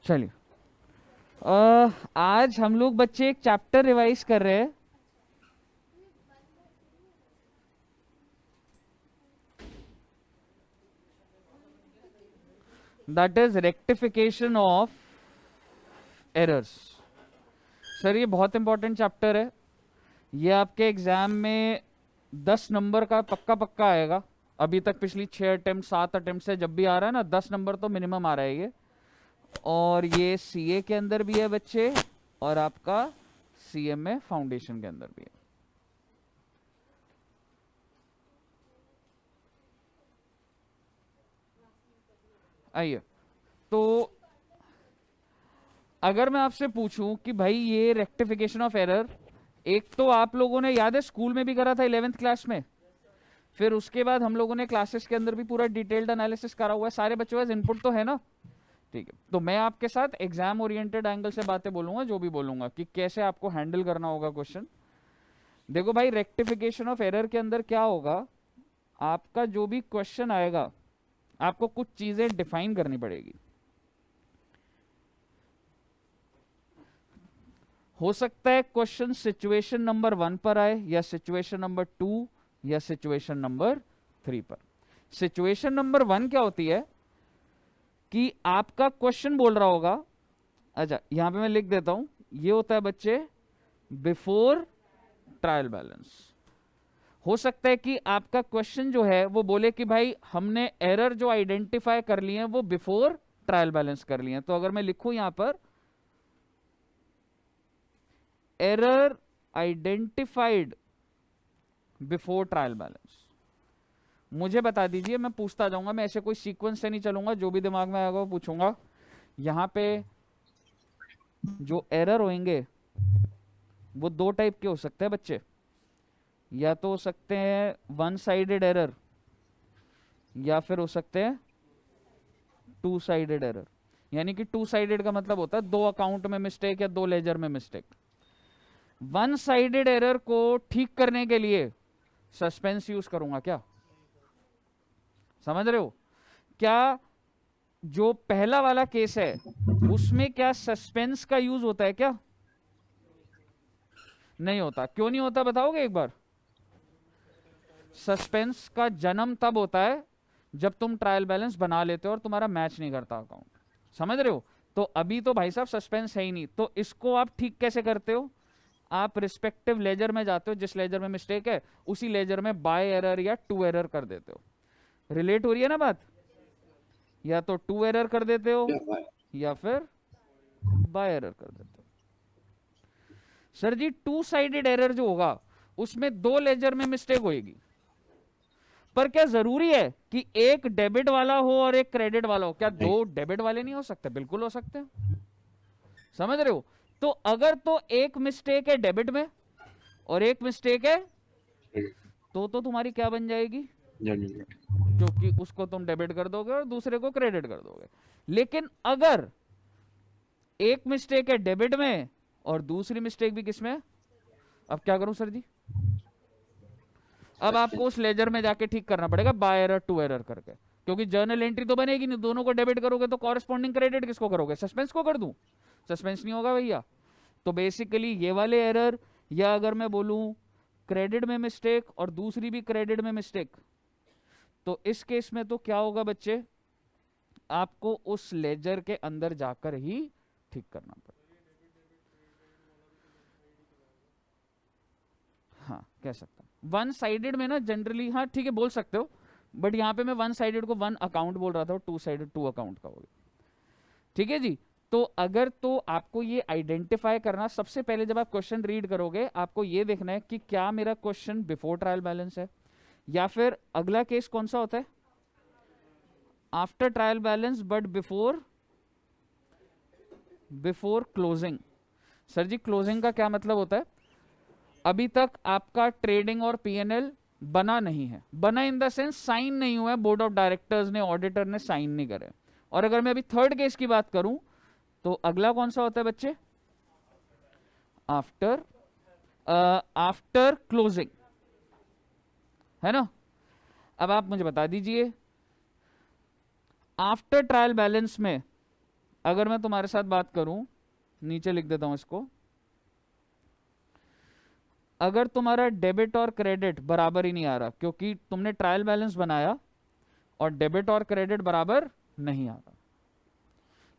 चलिए, आज हम लोग बच्चे एक चैप्टर रिवाइज कर रहे हैं। That is rectification of errors. Sir ये बहुत इंपॉर्टेंट चैप्टर है। ये आपके एग्जाम में 10 नंबर का पक्का पक्का आएगा। अभी तक पिछली 6 अटेम्प्ट 7 अटेम्प्ट से जब भी आ रहा है ना, 10 नंबर तो मिनिमम आ रहा है ये। और ये सीए के अंदर भी है बच्चे, और आपका सीएमए फाउंडेशन के अंदर भी है। आइए, तो अगर मैं आपसे पूछूं कि भाई ये रेक्टिफिकेशन ऑफ एरर, एक तो आप लोगों ने याद है स्कूल में भी करा था 11th क्लास में, फिर उसके बाद हम लोगों ने क्लासेस के अंदर भी पूरा डिटेल्ड एनालिसिस करा हुआ है। सारे बच्चों का इनपुट तो है ना? ठीक है, तो मैं आपके साथ एग्जाम ओरिएंटेड एंगल से बातें बोलूंगा, जो भी बोलूंगा कि कैसे आपको हैंडल करना होगा क्वेश्चन। देखो भाई, रेक्टिफिकेशन ऑफ एरर के अंदर क्या होगा, आपका जो भी क्वेश्चन आएगा आपको कुछ चीजें डिफाइन करनी पड़ेगी। हो सकता है क्वेश्चन सिचुएशन नंबर 1 पर आए, या सिचुएशन नंबर 2, या सिचुएशन नंबर 3 पर। सिचुएशन नंबर 1 क्या होती है कि आपका क्वेश्चन बोल रहा होगा, अच्छा यहां पे मैं लिख देता हूं, ये होता है बच्चे बिफोर ट्रायल बैलेंस। हो सकता है कि आपका क्वेश्चन जो है वो बोले कि भाई हमने एरर जो आइडेंटिफाई कर लिए हैं वो बिफोर ट्रायल बैलेंस कर लिए हैं। तो अगर मैं लिखूं यहां पर error identified before trial balance, मुझे बता दीजिए, मैं पूछता जाऊंगा, मैं ऐसे कोई सीक्वेंस से नहीं चलूंगा, जो भी दिमाग में आएगा वो पूछूंगा। यहां पे जो एरर होंगे वो 2 टाइप के हो सकते हैं बच्चे। या तो हो सकते हैं वन साइडेड एरर, या फिर हो सकते हैं 2 साइडेड एरर। यानी कि 2 साइडेड का मतलब होता है 2 अकाउंट में मिस्टेक या 2 लेजर में मिस्टेक। वन साइडेड एरर को ठीक करने के लिए सस्पेंस यूज करूंगा क्या? समझ रहे हो क्या? जो पहला वाला केस है उसमें क्या सस्पेंस का यूज होता है क्या? नहीं होता। क्यों नहीं होता बताओगे एक बार? सस्पेंस का जन्म तब होता है जब तुम ट्रायल बैलेंस बना लेते हो और तुम्हारा मैच नहीं करता अकाउंट। समझ रहे हो? तो अभी तो भाई साहब सस्पेंस है ही नहीं, तो इसको आप ठीक कैसे करते हो? आप रिस्पेक्टिव लेजर में जाते हो, जिस लेजर में मिस्टेक है उसी लेजर में बाय एरर या 2 एरर कर देते हो। रिलेट हो रही है ना बात? या तो 2 एरर कर देते हो या फिर बाय एरर कर देते हो। सर जी 2 साइडेड एरर जो होगा उसमें 2 लेजर में मिस्टेक होगी, पर क्या जरूरी है कि एक डेबिट वाला हो और एक क्रेडिट वाला हो? क्या 2 डेबिट वाले नहीं हो सकते? बिल्कुल हो सकते हैं। समझ रहे हो? तो अगर तो एक मिस्टेक है डेबिट में और एक मिस्टेक है, तो तुम्हारी क्या बन जाएगी? जो कि उसको तुम डेबिट कर दोगे और दूसरे को क्रेडिट कर दोगे। लेकिन अगर एक मिस्टेक है डेबिट में और दूसरी मिस्टेक भी किसमें, अब क्या करूं सर जी? अब आपको उस लेजर में जाके ठीक करना पड़ेगा बाय एरर 2 एरर करके, क्योंकि जर्नल एंट्री तो बनेगी नहीं। दोनों को डेबिट करोगे तो कॉरेस्पॉन्डिंग क्रेडिट किसको करोगे? सस्पेंस को कर दूं? सस्पेंस नहीं होगा भैया। तो बेसिकली ये वाले एरर, या अगर मैं बोलूं क्रेडिट में मिस्टेक और दूसरी भी क्रेडिट में मिस्टेक, तो इस केस में तो क्या होगा बच्चे, आपको उस लेजर के अंदर जाकर ही ठीक करना पड़ेगा। हाँ कह सकता हूं। वन साइडेड में ना जनरली, हाँ ठीक है बोल सकते हो, बट यहां पे मैं वन साइडेड को 1 अकाउंट बोल रहा था, 2 साइडेड 2 अकाउंट का हो गया। ठीक है जी। तो अगर तो आपको ये आइडेंटिफाई करना, सबसे पहले जब आप क्वेश्चन रीड करोगे आपको ये देखना है कि क्या मेरा क्वेश्चन बिफोर ट्रायल बैलेंस है, या फिर अगला केस कौन सा होता है, after trial balance but before closing. Sir ji closing का क्या मतलब होता है? अभी तक आपका ट्रेडिंग और पीएनएल बना नहीं है। बना इन द सेंस साइन नहीं हुआ है, बोर्ड ऑफ डायरेक्टर्स ने, ऑडिटर ने साइन नहीं करे। और अगर मैं अभी थर्ड केस की बात करूं तो अगला कौन सा होता है बच्चे? आफ्टर आफ्टर क्लोजिंग, है ना? अब आप मुझे बता दीजिए, आफ्टर ट्रायल बैलेंस में अगर मैं तुम्हारे साथ बात करूं, नीचे लिख देता हूं इसको, अगर तुम्हारा डेबिट और क्रेडिट बराबर ही नहीं आ रहा, क्योंकि तुमने ट्रायल बैलेंस बनाया और डेबिट और क्रेडिट बराबर नहीं आ रहा,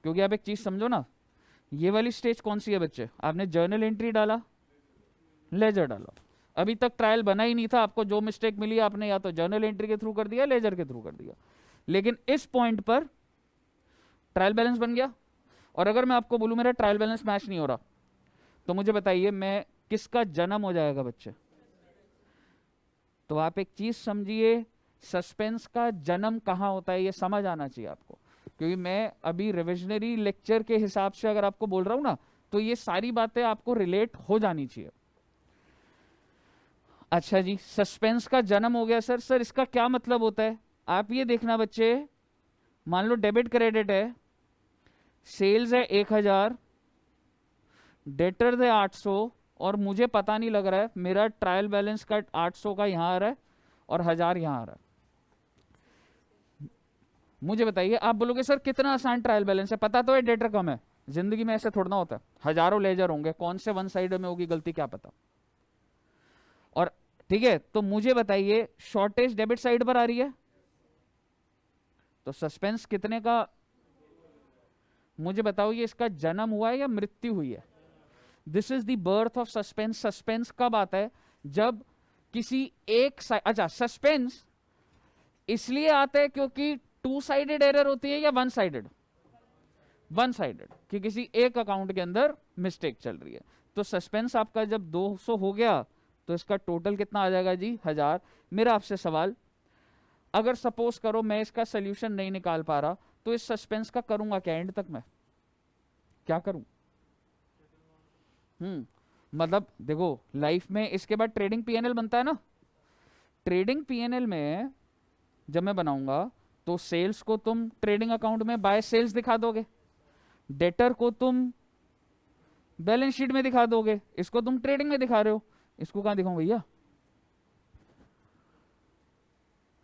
क्योंकि आप एक चीज समझो ना, ये वाली स्टेज कौन सी है बच्चे, आपने जर्नल एंट्री डाला, लेजर डाला, अभी तक ट्रायल बना ही नहीं था, आपको जो मिस्टेक मिली आपने या तो जर्नल एंट्री के थ्रू कर दिया, लेजर के थ्रू कर दिया, लेकिन इस पॉइंट पर ट्रायल बैलेंस बन गया। और अगर मैं आपको बोलूं मेरा ट्रायल बैलेंस मैच नहीं हो रहा, तो मुझे बताइए मैं किसका जन्म हो जाएगा बच्चे? तो आप एक चीज समझिए, सस्पेंस का जन्म कहां होता है ये समझ आना चाहिए आपको, क्योंकि मैं अभी रिविजनरी लेक्चर के हिसाब से अगर आपको बोल रहा हूं ना, तो ये सारी बातें आपको रिलेट हो जानी चाहिए। अच्छा जी, सस्पेंस का जन्म हो गया सर, सर इसका क्या मतलब होता है? आप ये देखना बच्चे, मान लो डेबिट क्रेडिट है, सेल्स है 1000, डेटर्स है 800, और मुझे पता नहीं लग रहा है मेरा ट्रायल बैलेंस का 800 का यहां आ रहा है और 1000 यहां आ रहा है। मुझे बताइए, आप बोलोगे सर कितना आसान ट्रायल बैलेंस है, पता तो है डेटर कम है, जिंदगी में ऐसे थोड़ा ना होता है, हजारों लेजर होंगे, कौन से वन साइड में होगी गलती क्या पता। और ठीक है, तो मुझे बताइए शॉर्टेज डेबिट साइड पर आ रही है, तो सस्पेंस कितने का, मुझे बताओ ये इसका जन्म हुआ है या मृत्यु हुई है? This is the birth of suspense. Suspense कब आता है? जब किसी एक अच्छा, सस्पेंस इसलिए आता है क्योंकि टू साइडेड एरर होती है या वन साइडेड? वन साइडेड, कि किसी एक अकाउंट के अंदर मिस्टेक चल रही है। तो सस्पेंस आपका जब 200 हो गया तो इसका टोटल कितना आ जाएगा जी? 1000। मेरा आपसे सवाल, अगर सपोज करो मैं इसका सोल्यूशन नहीं निकाल पा रहा, तो इस सस्पेंस का करूंगा क्या? एंड तक मैं क्या करूं? मतलब देखो, लाइफ में इसके बाद ट्रेडिंग पीएनएल बनता है ना, ट्रेडिंग पीएनएल में जब मैं बनाऊंगा तो सेल्स को तुम ट्रेडिंग अकाउंट में बाय सेल्स दिखा दोगे, डेटर को तुम बैलेंस शीट में दिखा दोगे, इसको तुम ट्रेडिंग में दिखा रहे हो, इसको कहां दिखाऊं भैया?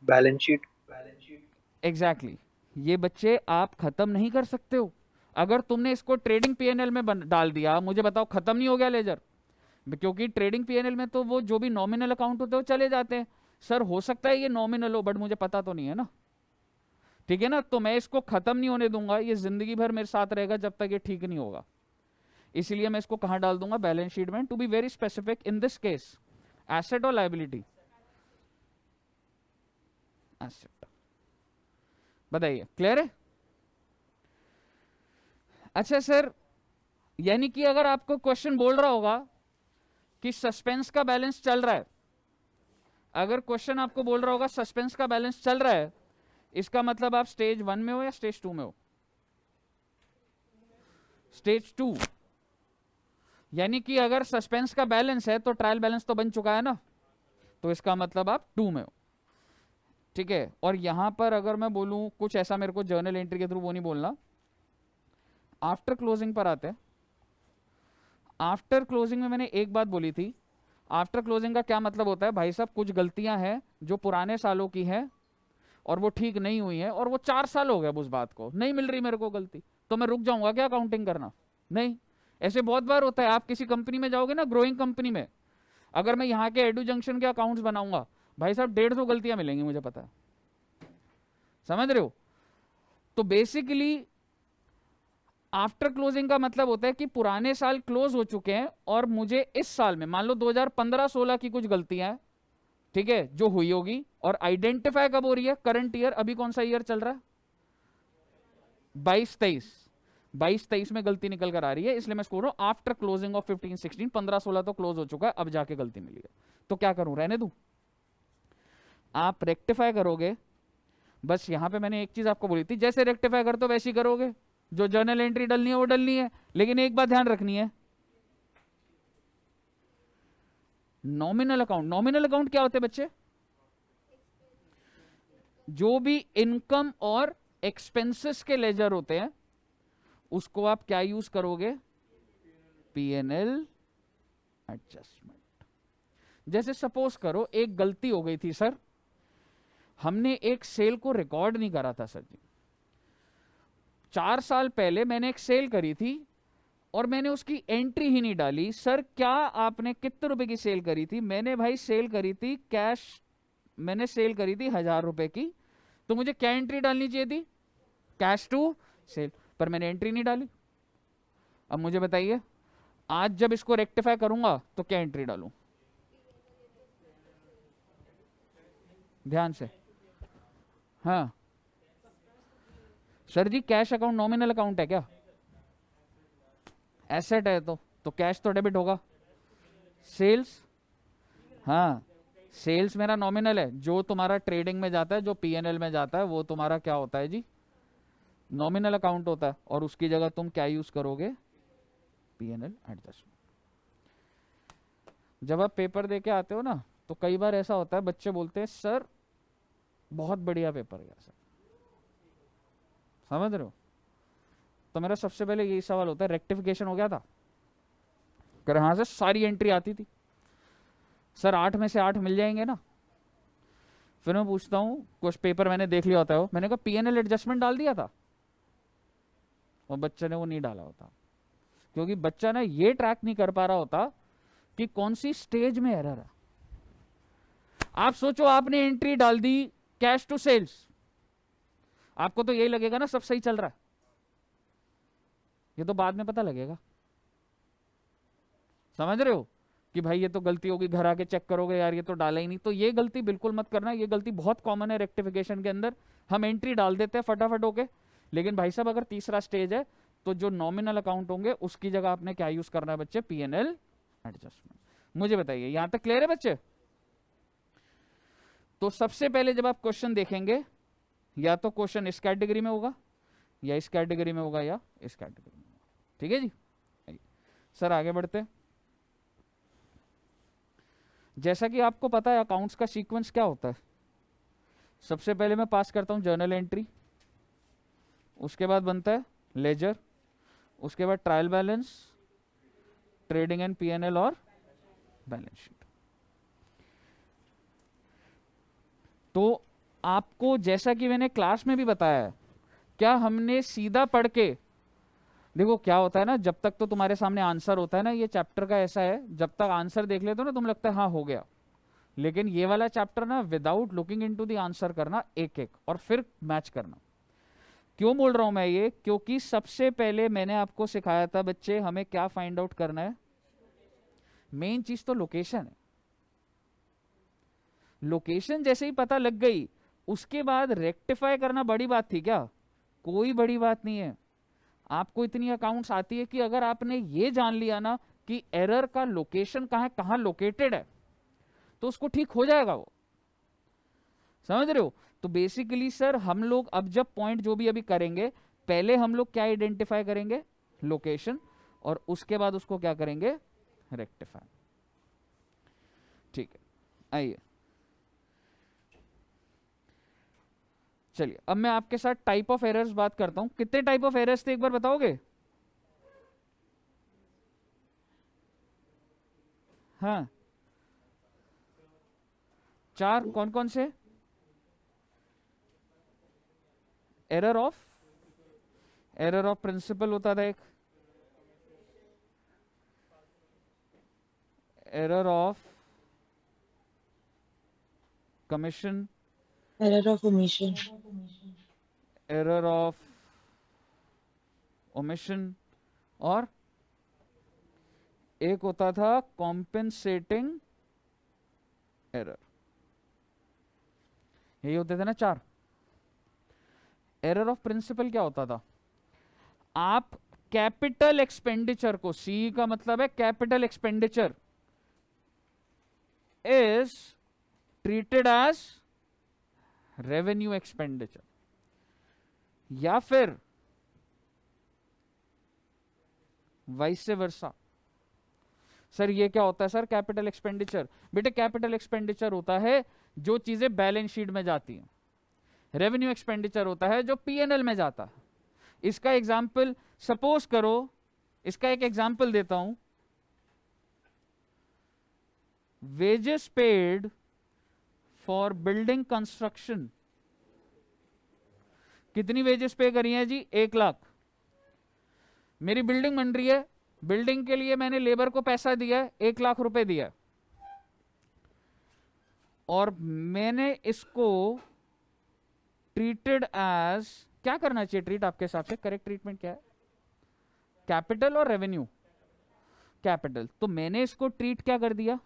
Balance sheet. एग्जैक्टली ये बच्चे आप खत्म नहीं कर सकते हो। अगर तुमने इसको ट्रेडिंग पीएनएल में डाल दिया, मुझे बताओ खत्म नहीं हो गया लेजर? क्योंकि ट्रेडिंग पीएनएल में तो वो जो भी नॉमिनल अकाउंट होते हैं वो चले जाते हैं। सर हो सकता है ये नॉमिनल हो, बट मुझे पता तो नहीं है ना, ठीक है ना, तो मैं इसको खत्म नहीं होने दूंगा, ये जिंदगी भर मेरे साथ रहेगा जब तक ये ठीक नहीं होगा। इसलिए मैं इसको कहां डाल दूंगा? बैलेंस शीट में। To be very specific in this case, asset और लायबिलिटी? एसेट। बताइए, क्लियर है? अच्छा सर, यानी कि अगर आपको क्वेश्चन बोल रहा होगा कि सस्पेंस का बैलेंस चल रहा है, अगर क्वेश्चन आपको बोल रहा होगा सस्पेंस का बैलेंस चल रहा है, इसका मतलब आप स्टेज 1 में हो या स्टेज 2 में हो? स्टेज 2। यानी कि अगर सस्पेंस का बैलेंस है तो ट्रायल बैलेंस तो बन चुका है ना, तो इसका मतलब आप 2 में हो, ठीक है। और यहां पर अगर मैं बोलूं कुछ ऐसा, मेरे को जर्नल एंट्री के थ्रू वो नहीं बोलना, आफ्टर क्लोजिंग पर आते हैं। आफ्टर क्लोजिंग में मैंने एक बात बोली थी, आफ्टर क्लोजिंग का क्या मतलब होता है भाई साहब? कुछ गलतियां हैं जो पुराने सालों की हैं और वो ठीक नहीं हुई है, और वो 4 साल हो गए उस बात को, नहीं मिल रही मेरे को गलती, तो मैं रुक जाऊंगा क्या अकाउंटिंग करना? नहीं। ऐसे बहुत बार होता है, आप किसी कंपनी में जाओगे ना, ग्रोइंग कंपनी में, अगर मैं यहाँ के एडू जंक्शन के अकाउंट्स बनाऊंगा, भाई साहब 150 गलतियां मिलेंगी, मुझे पता है, समझ रहे हो? तो बेसिकली आफ्टर क्लोजिंग का मतलब होता है कि पुराने साल क्लोज हो चुके हैं और मुझे इस साल में, मान लो 2015-16 की कुछ गलतियां हैं, ठीक है, जो हुई होगी, और आइडेंटिफाई कब हो रही है? Current year. अभी कौन सा ईयर चल रहा है? 22-23। 22-23 में गलती निकल कर आ रही है, इसलिए मैं इसको बोल रहा हूं आफ्टर क्लोजिंग ऑफ 15-16। 15-16 तो क्लोज हो चुका है, अब जाके गलती मिली है, तो क्या करूं? रहने दूं? आप रेक्टिफाई करोगे। बस यहां पे मैंने एक चीज आपको बोली थी, जैसे रेक्टिफाई करते हो वैसे ही करोगे, जो जर्नल एंट्री डलनी है वो डलनी है, लेकिन एक बात ध्यान रखनी है, नॉमिनल अकाउंट। नॉमिनल अकाउंट क्या होते हैं बच्चे? जो भी इनकम और एक्सपेंसेस के लेजर होते हैं उसको आप क्या यूज करोगे? PNL adjustment. जैसे सपोज करो एक गलती हो गई थी सर, हमने एक सेल को रिकॉर्ड नहीं करा था सर जी, 4 साल पहले मैंने एक सेल करी थी और मैंने उसकी एंट्री ही नहीं डाली। सर क्या आपने कितने रुपए की सेल करी थी? मैंने भाई सेल करी थी कैश, मैंने सेल करी थी 1000 रुपए की, तो मुझे क्या एंट्री डालनी चाहिए थी? कैश टू सेल, पर मैंने एंट्री नहीं डाली। अब मुझे बताइए, आज जब इसको रेक्टिफाई करूंगा तो क्या एंट्री डालूं? ध्यान से। हाँ सर जी, कैश अकाउंट नॉमिनल अकाउंट है क्या? एसेट है तो कैश तो डेबिट होगा। सेल्स, हाँ सेल्स मेरा नॉमिनल है, जो तुम्हारा ट्रेडिंग में जाता है, जो पीएनएल में जाता है, वो तुम्हारा क्या होता है जी? नॉमिनल अकाउंट होता है। और उसकी जगह तुम क्या यूज करोगे? PNL adjustment. जब आप पेपर दे के आते हो ना, तो कई बार ऐसा होता है, बच्चे बोलते हैं सर बहुत बढ़िया पेपर गया सर, समझ रहे हो? तो मेरा सबसे पहले यही सवाल होता है, रेक्टिफिकेशन हो गया था? कर हाँ सर, सारी एंट्री आती थी। सर 8 में से 8 मिल जाएंगे ना? फिर मैं पूछता हूँ, कुछ पेपर मैंने देख लिया होता है, मैंने कहा पीएनएल एडजस्टमेंट डाल दिया था, और बच्चे ने वो नहीं डाला होता, क्योंकि बच्चा ना ये ट्रैक नहीं कर पा रहा होता कि कौन सी स्टेज में एरर है। आप सोचो, आपने एंट्री डाल दी कैश टू सेल्स, आपको तो यही लगेगा ना सब सही चल रहा है, ये तो बाद में पता लगेगा। समझ रहे हो कि भाई ये तो गलती होगी, घर आके चेक करोगे यार ये तो डाला ही नहीं। तो ये गलती बिल्कुल मत करना, ये गलती बहुत कॉमन है रेक्टिफिकेशन के अंदर। हम एंट्री डाल देते हैं फटाफट होके, लेकिन भाई साहब अगर तीसरा स्टेज है तो जो नॉमिनल अकाउंट होंगे उसकी जगह आपने क्या यूज करना है बच्चे? PNL adjustment. मुझे बताइए, यहां तक क्लियर है बच्चे? तो सबसे पहले जब आप क्वेश्चन देखेंगे, या तो क्वेश्चन इस कैटेगरी में होगा, या इस कैटेगरी में होगा, या इस कैटेगरी में होगा। ठीक है जी? सर आगे बढ़ते हैं। जैसा कि आपको पता है अकाउंट्स का सीक्वेंस क्या होता है, सबसे पहले मैं पास करता हूं जर्नल एंट्री, उसके बाद बनता है लेजर, उसके बाद trial balance, trading and PNL और बैलेंस शीट। तो आपको जैसा कि मैंने क्लास में भी बताया है, क्या हमने सीधा पढ़ के, देखो क्या होता है ना, जब तक तो तुम्हारे सामने आंसर होता है ना, ये चैप्टर का ऐसा है, जब तक आंसर देख लेते हो ना तुम लगता है हाँ हो गया, लेकिन ये वाला चैप्टर ना without looking into the answer करना एक एक, और फिर मैच करना। क्यों बोल रहा हूं मैं ये? क्योंकि सबसे पहले मैंने आपको सिखाया था बच्चे, हमें क्या फाइंड आउट करना है? मेन चीज तो लोकेशन है। लोकेशन जैसे ही पता लग गई, उसके बाद रेक्टिफाई करना बड़ी बात थी क्या? कोई बड़ी बात नहीं है। आपको इतनी अकाउंट्स आती है कि अगर आपने ये जान लिया ना कि एरर का लोकेशन कहां है, कहां लोकेटेड है, तो उसको ठीक हो जाएगा वो। समझ रहे हो? तो बेसिकली सर हम लोग अब जब पॉइंट जो भी अभी करेंगे, पहले हम लोग क्या आइडेंटिफाई करेंगे? लोकेशन, और उसके बाद उसको क्या करेंगे? रेक्टिफाई। ठीक है, आइए चलिए अब मैं आपके साथ टाइप ऑफ एरर्स बात करता हूं। कितने टाइप ऑफ एरर्स थे एक बार बताओगे? हाँ 4, कौन कौन से? एरर ऑफ प्रिंसिपल होता था एक, error of commission, Error of omission. Error of omission, और एक होता था कॉम्पेंसेटिंग एरर। यही होते थे ना 4। एरर ऑफ प्रिंसिपल क्या होता था? आप कैपिटल एक्सपेंडिचर को, सी का मतलब है capital expenditure, is treated as revenue expenditure, या फिर वाइस वर्सा। सर ये क्या होता है सर कैपिटल एक्सपेंडिचर? बेटे कैपिटल एक्सपेंडिचर होता है जो चीजें बैलेंस शीट में जाती हैं, रेवेन्यू एक्सपेंडिचर होता है जो पीएनएल में जाता है। इसका एग्जाम्पल सपोज करो, इसका एक एग्जाम्पल देता हूं, wages paid for building construction. कितनी वेजेस पे करी है जी? 1 लाख। मेरी बिल्डिंग बन रही है, बिल्डिंग के लिए मैंने लेबर को पैसा दिया है, 1 लाख रुपए दिया है, और मैंने इसको ट्रीटेड एज, क्या करना चाहिए ट्रीट आपके हिसाब से? करेक्ट ट्रीटमेंट क्या है? कैपिटल और रेवेन्यू? कैपिटल। तो मैंने इसको ट्रीट क्या कर दिया?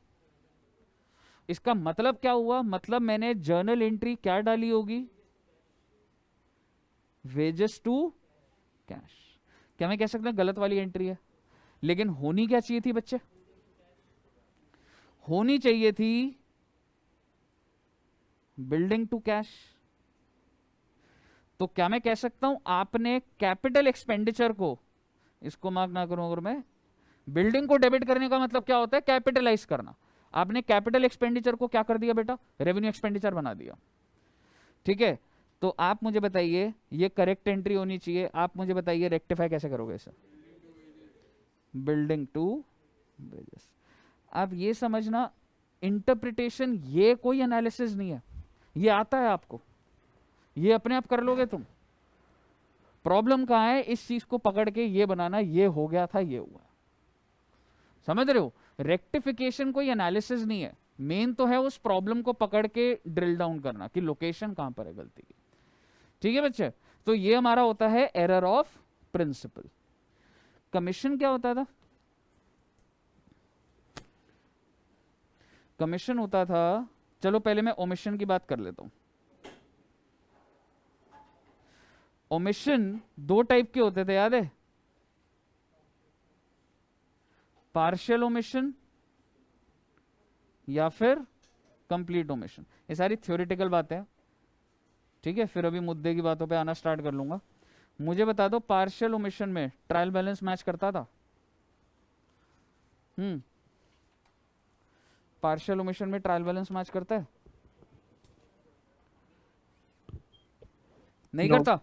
इसका मतलब क्या हुआ? मतलब मैंने जर्नल एंट्री क्या डाली होगी? Wages to cash. क्या मैं कह सकता हूं गलत वाली एंट्री है? लेकिन होनी क्या चाहिए थी बच्चे? होनी चाहिए थी बिल्डिंग टू कैश। तो क्या मैं कह सकता हूं आपने कैपिटल एक्सपेंडिचर को, इसको मार्क ना करूं अगर मैं, बिल्डिंग को डेबिट करने का मतलब क्या होता है? कैपिटलाइज करना। आपने कैपिटल एक्सपेंडिचर को क्या कर दिया बेटा? रेवेन्यू एक्सपेंडिचर बना दिया। ठीक है, तो आप मुझे बताइए, ये करेक्ट एंट्री होनी चाहिए। आप मुझे बताइए रेक्टिफाई कैसे करोगे इसे? Building to wages. आप ये समझना, इंटरप्रिटेशन ये कोई एनालिसिस नहीं है, ये आता है आपको, ये अपने आप कर लोगे तुम। प्रॉब्लम कहां है? इस चीज को पकड़ के ये बनाना, ये हो गया था, ये हुआ। समझ रहे हो? रेक्टिफिकेशन कोई एनालिसिस नहीं है, मेन तो है उस प्रॉब्लम को पकड़ के ड्रिल डाउन करना कि लोकेशन कहां पर है गलती की। ठीक है बच्चे, तो ये हमारा होता है एरर ऑफ प्रिंसिपल। कमीशन क्या होता था? कमीशन होता था, चलो पहले मैं ओमिशन की बात कर लेता हूं। ओमिशन 2 टाइप के होते थे, याद है? पार्शियल ओमिशन या फिर कंप्लीट ओमिशन। ये सारी थ्योरेटिकल बातें हैं, ठीक है? फिर अभी मुद्दे की बातों पे आना स्टार्ट कर लूंगा। मुझे बता दो, पार्शियल ओमिशन में ट्रायल बैलेंस मैच करता था? पार्शियल ओमिशन में ट्रायल बैलेंस मैच करता है? नहीं No. करता?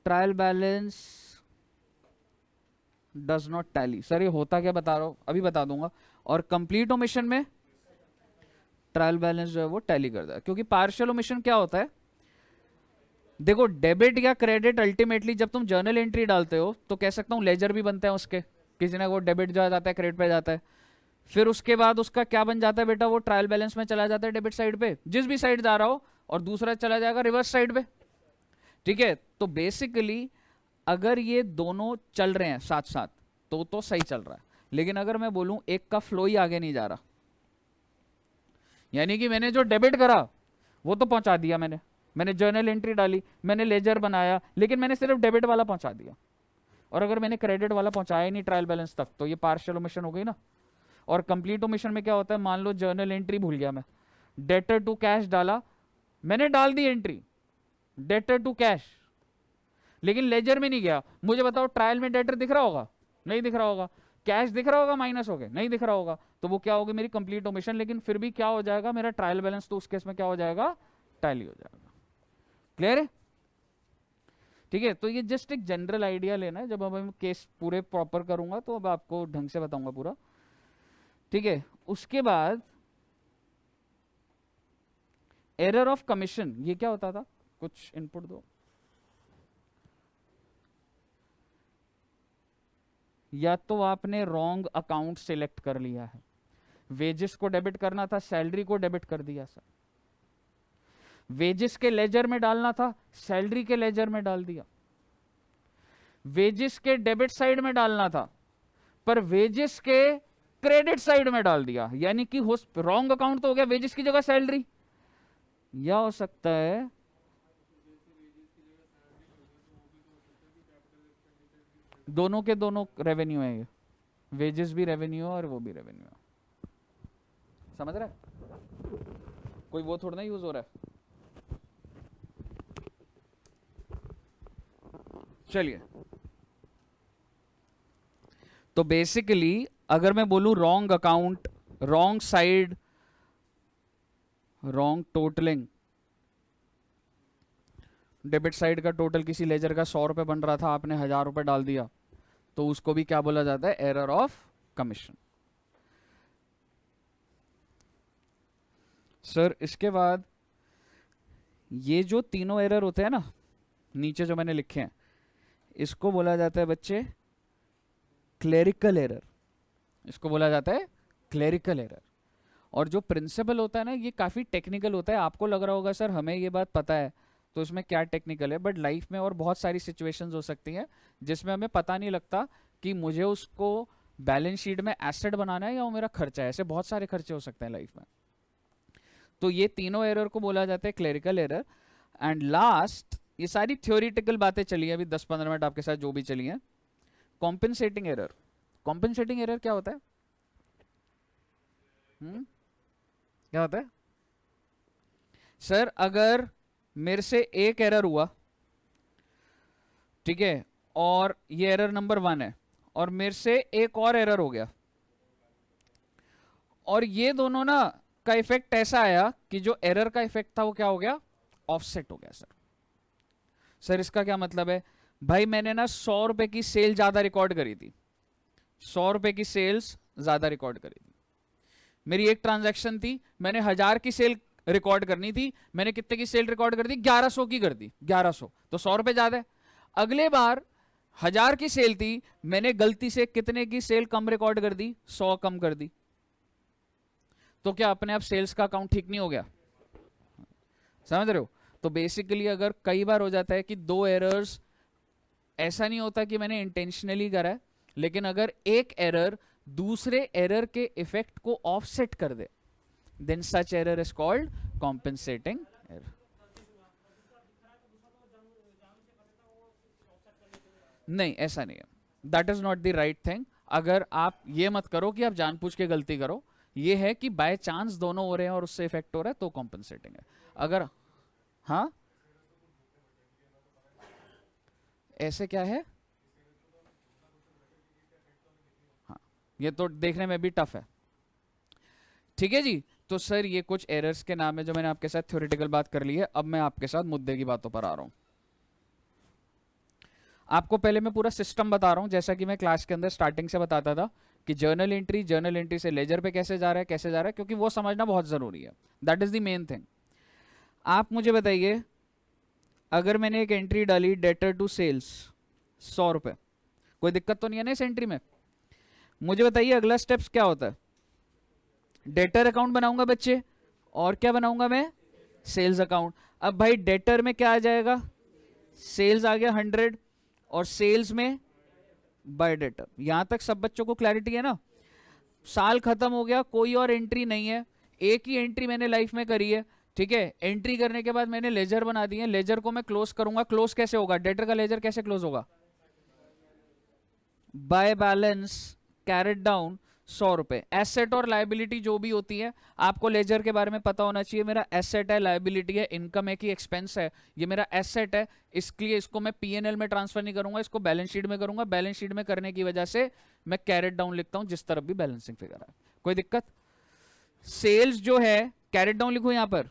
Trial balance does not tally. Sir ये होता क्या, बता रहा हूं, अभी बता दूंगा। और कंप्लीट ओमिशन में ट्रायल बैलेंस जो है वो टैली करता है, क्योंकि पार्शियल ओमिशन क्या होता है? देखो, डेबिट या क्रेडिट अल्टीमेटली जब तुम जर्नल एंट्री डालते हो तो कह सकता हूं लेजर भी बनते हैं उसके, किसी ने वो डेबिट जो जाता है क्रेडिट पे जाता है, फिर उसके बाद उसका क्या बन जाता है बेटा? वो ट्रायल बैलेंस में चला जाता है डेबिट साइड पे, जिस भी साइड जा रहा हो, और दूसरा चला जाएगा रिवर्स साइड पे। ठीक है, तो बेसिकली अगर ये दोनों चल रहे हैं साथ साथ तो सही चल रहा है। लेकिन अगर मैं बोलूं एक का फ्लो ही आगे नहीं जा रहा, यानी कि मैंने जो डेबिट करा वो तो पहुंचा दिया, मैंने जर्नल एंट्री डाली, मैंने लेजर बनाया, लेकिन मैंने सिर्फ डेबिट वाला पहुंचा दिया, और अगर मैंने क्रेडिट वाला पहुंचाया ही नहीं ट्रायल बैलेंस तक, तो ये पार्शियल ओमिशन हो गई ना। और कंप्लीट ओमिशन में क्या होता है? मान लो जर्नल एंट्री भूल गया मैं, डेटर टू कैश डाला, मैंने डाल दी एंट्री डेटर टू कैश, लेकिन लेजर में नहीं गया। मुझे बताओ, ट्रायल में डेटर दिख रहा होगा? नहीं दिख रहा होगा। कैश दिख रहा होगा माइनस हो गए? नहीं दिख रहा होगा। तो वो क्या होगी? मेरी कंप्लीट ओमिशन। लेकिन फिर भी क्या हो जाएगा? मेरा ट्रायल बैलेंस तो उस केस में क्या हो जाएगा? टैली हो जाएगा। क्लियर है? ठीक है, तो ये जस्ट एक जनरल आइडिया लेना है, जब अब मैं केस पूरे प्रॉपर करूंगा तो अब आपको ढंग से बताऊंगा पूरा। ठीक है, उसके बाद एरर ऑफ कमीशन, ये क्या होता था? कुछ इनपुट दो। या तो आपने रॉन्ग अकाउंट सिलेक्ट कर लिया है, वेजेस को डेबिट करना था, सैलरी को डेबिट कर दिया सर। वेजेस के लेजर में डालना था, सैलरी के लेजर में डाल दिया। वेजेस के डेबिट साइड में डालना था, पर वेजेस के क्रेडिट साइड में डाल दिया, यानी कि रॉन्ग अकाउंट तो हो गया, वेजेस की जगह सैलरी। या हो सकता है दोनों के दोनों रेवेन्यू है, ये वेजेस भी रेवेन्यू है और वो भी रेवेन्यू है। समझ रहा है? कोई वो थोड़ा ना यूज हो रहा है। चलिए, तो बेसिकली अगर मैं बोलूं wrong account, wrong side, wrong totalling, debit side का टोटल किसी लेजर का 100 रुपए बन रहा था, आपने 1000 रुपए डाल दिया, तो उसको भी क्या बोला जाता है? Error of commission. सर इसके बाद ये जो तीनों एरर होते हैं ना, नीचे जो मैंने लिखे हैं, इसको बोला जाता है बच्चे क्लेरिकल एरर, इसको बोला जाता है क्लेरिकल एरर। और जो प्रिंसिपल होता है ना, ये काफ़ी टेक्निकल होता है। आपको लग रहा होगा सर हमें ये बात पता है तो इसमें क्या टेक्निकल है, बट लाइफ में और बहुत सारी सिचुएशंस हो सकती हैं जिसमें हमें पता नहीं लगता कि मुझे उसको बैलेंस शीट में एसेट बनाना है या वो मेरा खर्चा है। ऐसे बहुत सारे खर्चे हो सकते हैं लाइफ में। तो ये तीनों एरर को बोला जाता है क्लेरिकल एरर। एंड लास्ट, ये सारी थ्योरिटिकल बातें चली हैं अभी 10-15 मिनट आपके साथ जो भी चली हैं, कॉम्पेंसेटिंग एरर। कॉम्पेंसेटिंग एरर क्या होता है? क्या होता है सर? अगर मेरे से एक एरर हुआ, ठीक है, और ये एरर नंबर 1 है, और मेरे से एक और एरर हो गया, और ये दोनों ना का इफेक्ट ऐसा आया कि जो एरर का इफेक्ट था वो क्या हो गया? ऑफसेट हो गया। सर इसका क्या मतलब है? भाई मैंने ना 100 रुपए की सेल ज्यादा रिकॉर्ड करी थी, 100 रुपए की सेल्स ज्यादा रिकॉर्ड करी थी। मेरी एक ट्रांजैक्शन थी, मैंने 1000 की सेल रिकॉर्ड करनी थी, मैंने कितने की सेल रिकॉर्ड कर दी? 1100 की कर दी, 1100, तो 100 रुपए ज्यादा है। अगले बार 1000 की सेल थी, मैंने गलती से कितने की सेल कम रिकॉर्ड कर दी? 100 कम कर दी। तो क्या अपने आप सेल्स का अकाउंट ठीक नहीं हो गया? समझ रहे हो? तो बेसिकली अगर कई बार हो जाता है कि दो एरर्स, ऐसा नहीं होता कि मैंने इंटेंशनली करा है, लेकिन अगर एक एरर दूसरे एरर के इफेक्ट को ऑफसेट कर दे, then such error is called compensating error. नहीं, ऐसा नहीं है, that is not the right thing. अगर आप ये मत करो कि आप जानबूझ के गलती करो, ये है कि बाय चांस दोनों हो रहे हैं और उससे इफेक्ट हो रहा है तो कॉम्पेंसेटिंग है। अगर हाँ, ऐसे क्या है? हाँ, ये तो देखने में भी टफ है। ठीक है जी। तो सर ये कुछ एरर्स के नाम है जो मैंने आपके साथ थ्योरेटिकल बात कर ली है। अब मैं आपके साथ मुद्दे की बातों पर आ रहा हूं। आपको पहले मैं पूरा सिस्टम बता रहा हूं, जैसा कि मैं क्लास के अंदर स्टार्टिंग से बताता था कि जर्नल एंट्री से लेजर पे कैसे जा रहा है, कैसे जा रहा है, क्योंकि वो समझना बहुत जरूरी है। That is the main thing. आप मुझे बताइए, अगर मैंने एक एंट्री डाली डेटर टू सेल्स 100 रुपए, कोई दिक्कत तो नहीं है ना इस एंट्री में? मुझे बताइए अगला स्टेप्स क्या होता है? डेटर अकाउंट बनाऊंगा बच्चे, और क्या बनाऊंगा मैं? Sales account. अब भाई डेटर में क्या आ जाएगा? सेल्स आ गया 100, और सेल्स में बाय डेटर। यहां तक सब बच्चों को क्लैरिटी है ना? साल खत्म हो गया, कोई और एंट्री नहीं है, एक ही एंट्री मैंने लाइफ में करी है। ठीक है, एंट्री करने के बाद मैंने लेजर बना दिए, लेजर को मैं क्लोज करूंगा। क्लोज कैसे होगा? डेटर का लेजर कैसे क्लोज होगा? बाय बैलेंस कैरेट डाउन 100 रुपए। एसेट और लाइबिलिटी जो भी होती है, आपको लेजर के बारे में पता होना चाहिए। मेरा एसेट है, लाइबिलिटी है, इनकम है कि एक्सपेंस है। ये मेरा एसेट है, इसलिए इसको मैं पीएनएल में ट्रांसफर नहीं करूंगा, इसको बैलेंस शीट में करूंगा। बैलेंस शीट में करने की वजह से मैं कैरेट डाउन लिखता हूं, जिस तरफ भी बैलेंसिंग फिगर है। कोई दिक्कत? सेल्स जो है कैरेट डाउन लिखो यहां पर,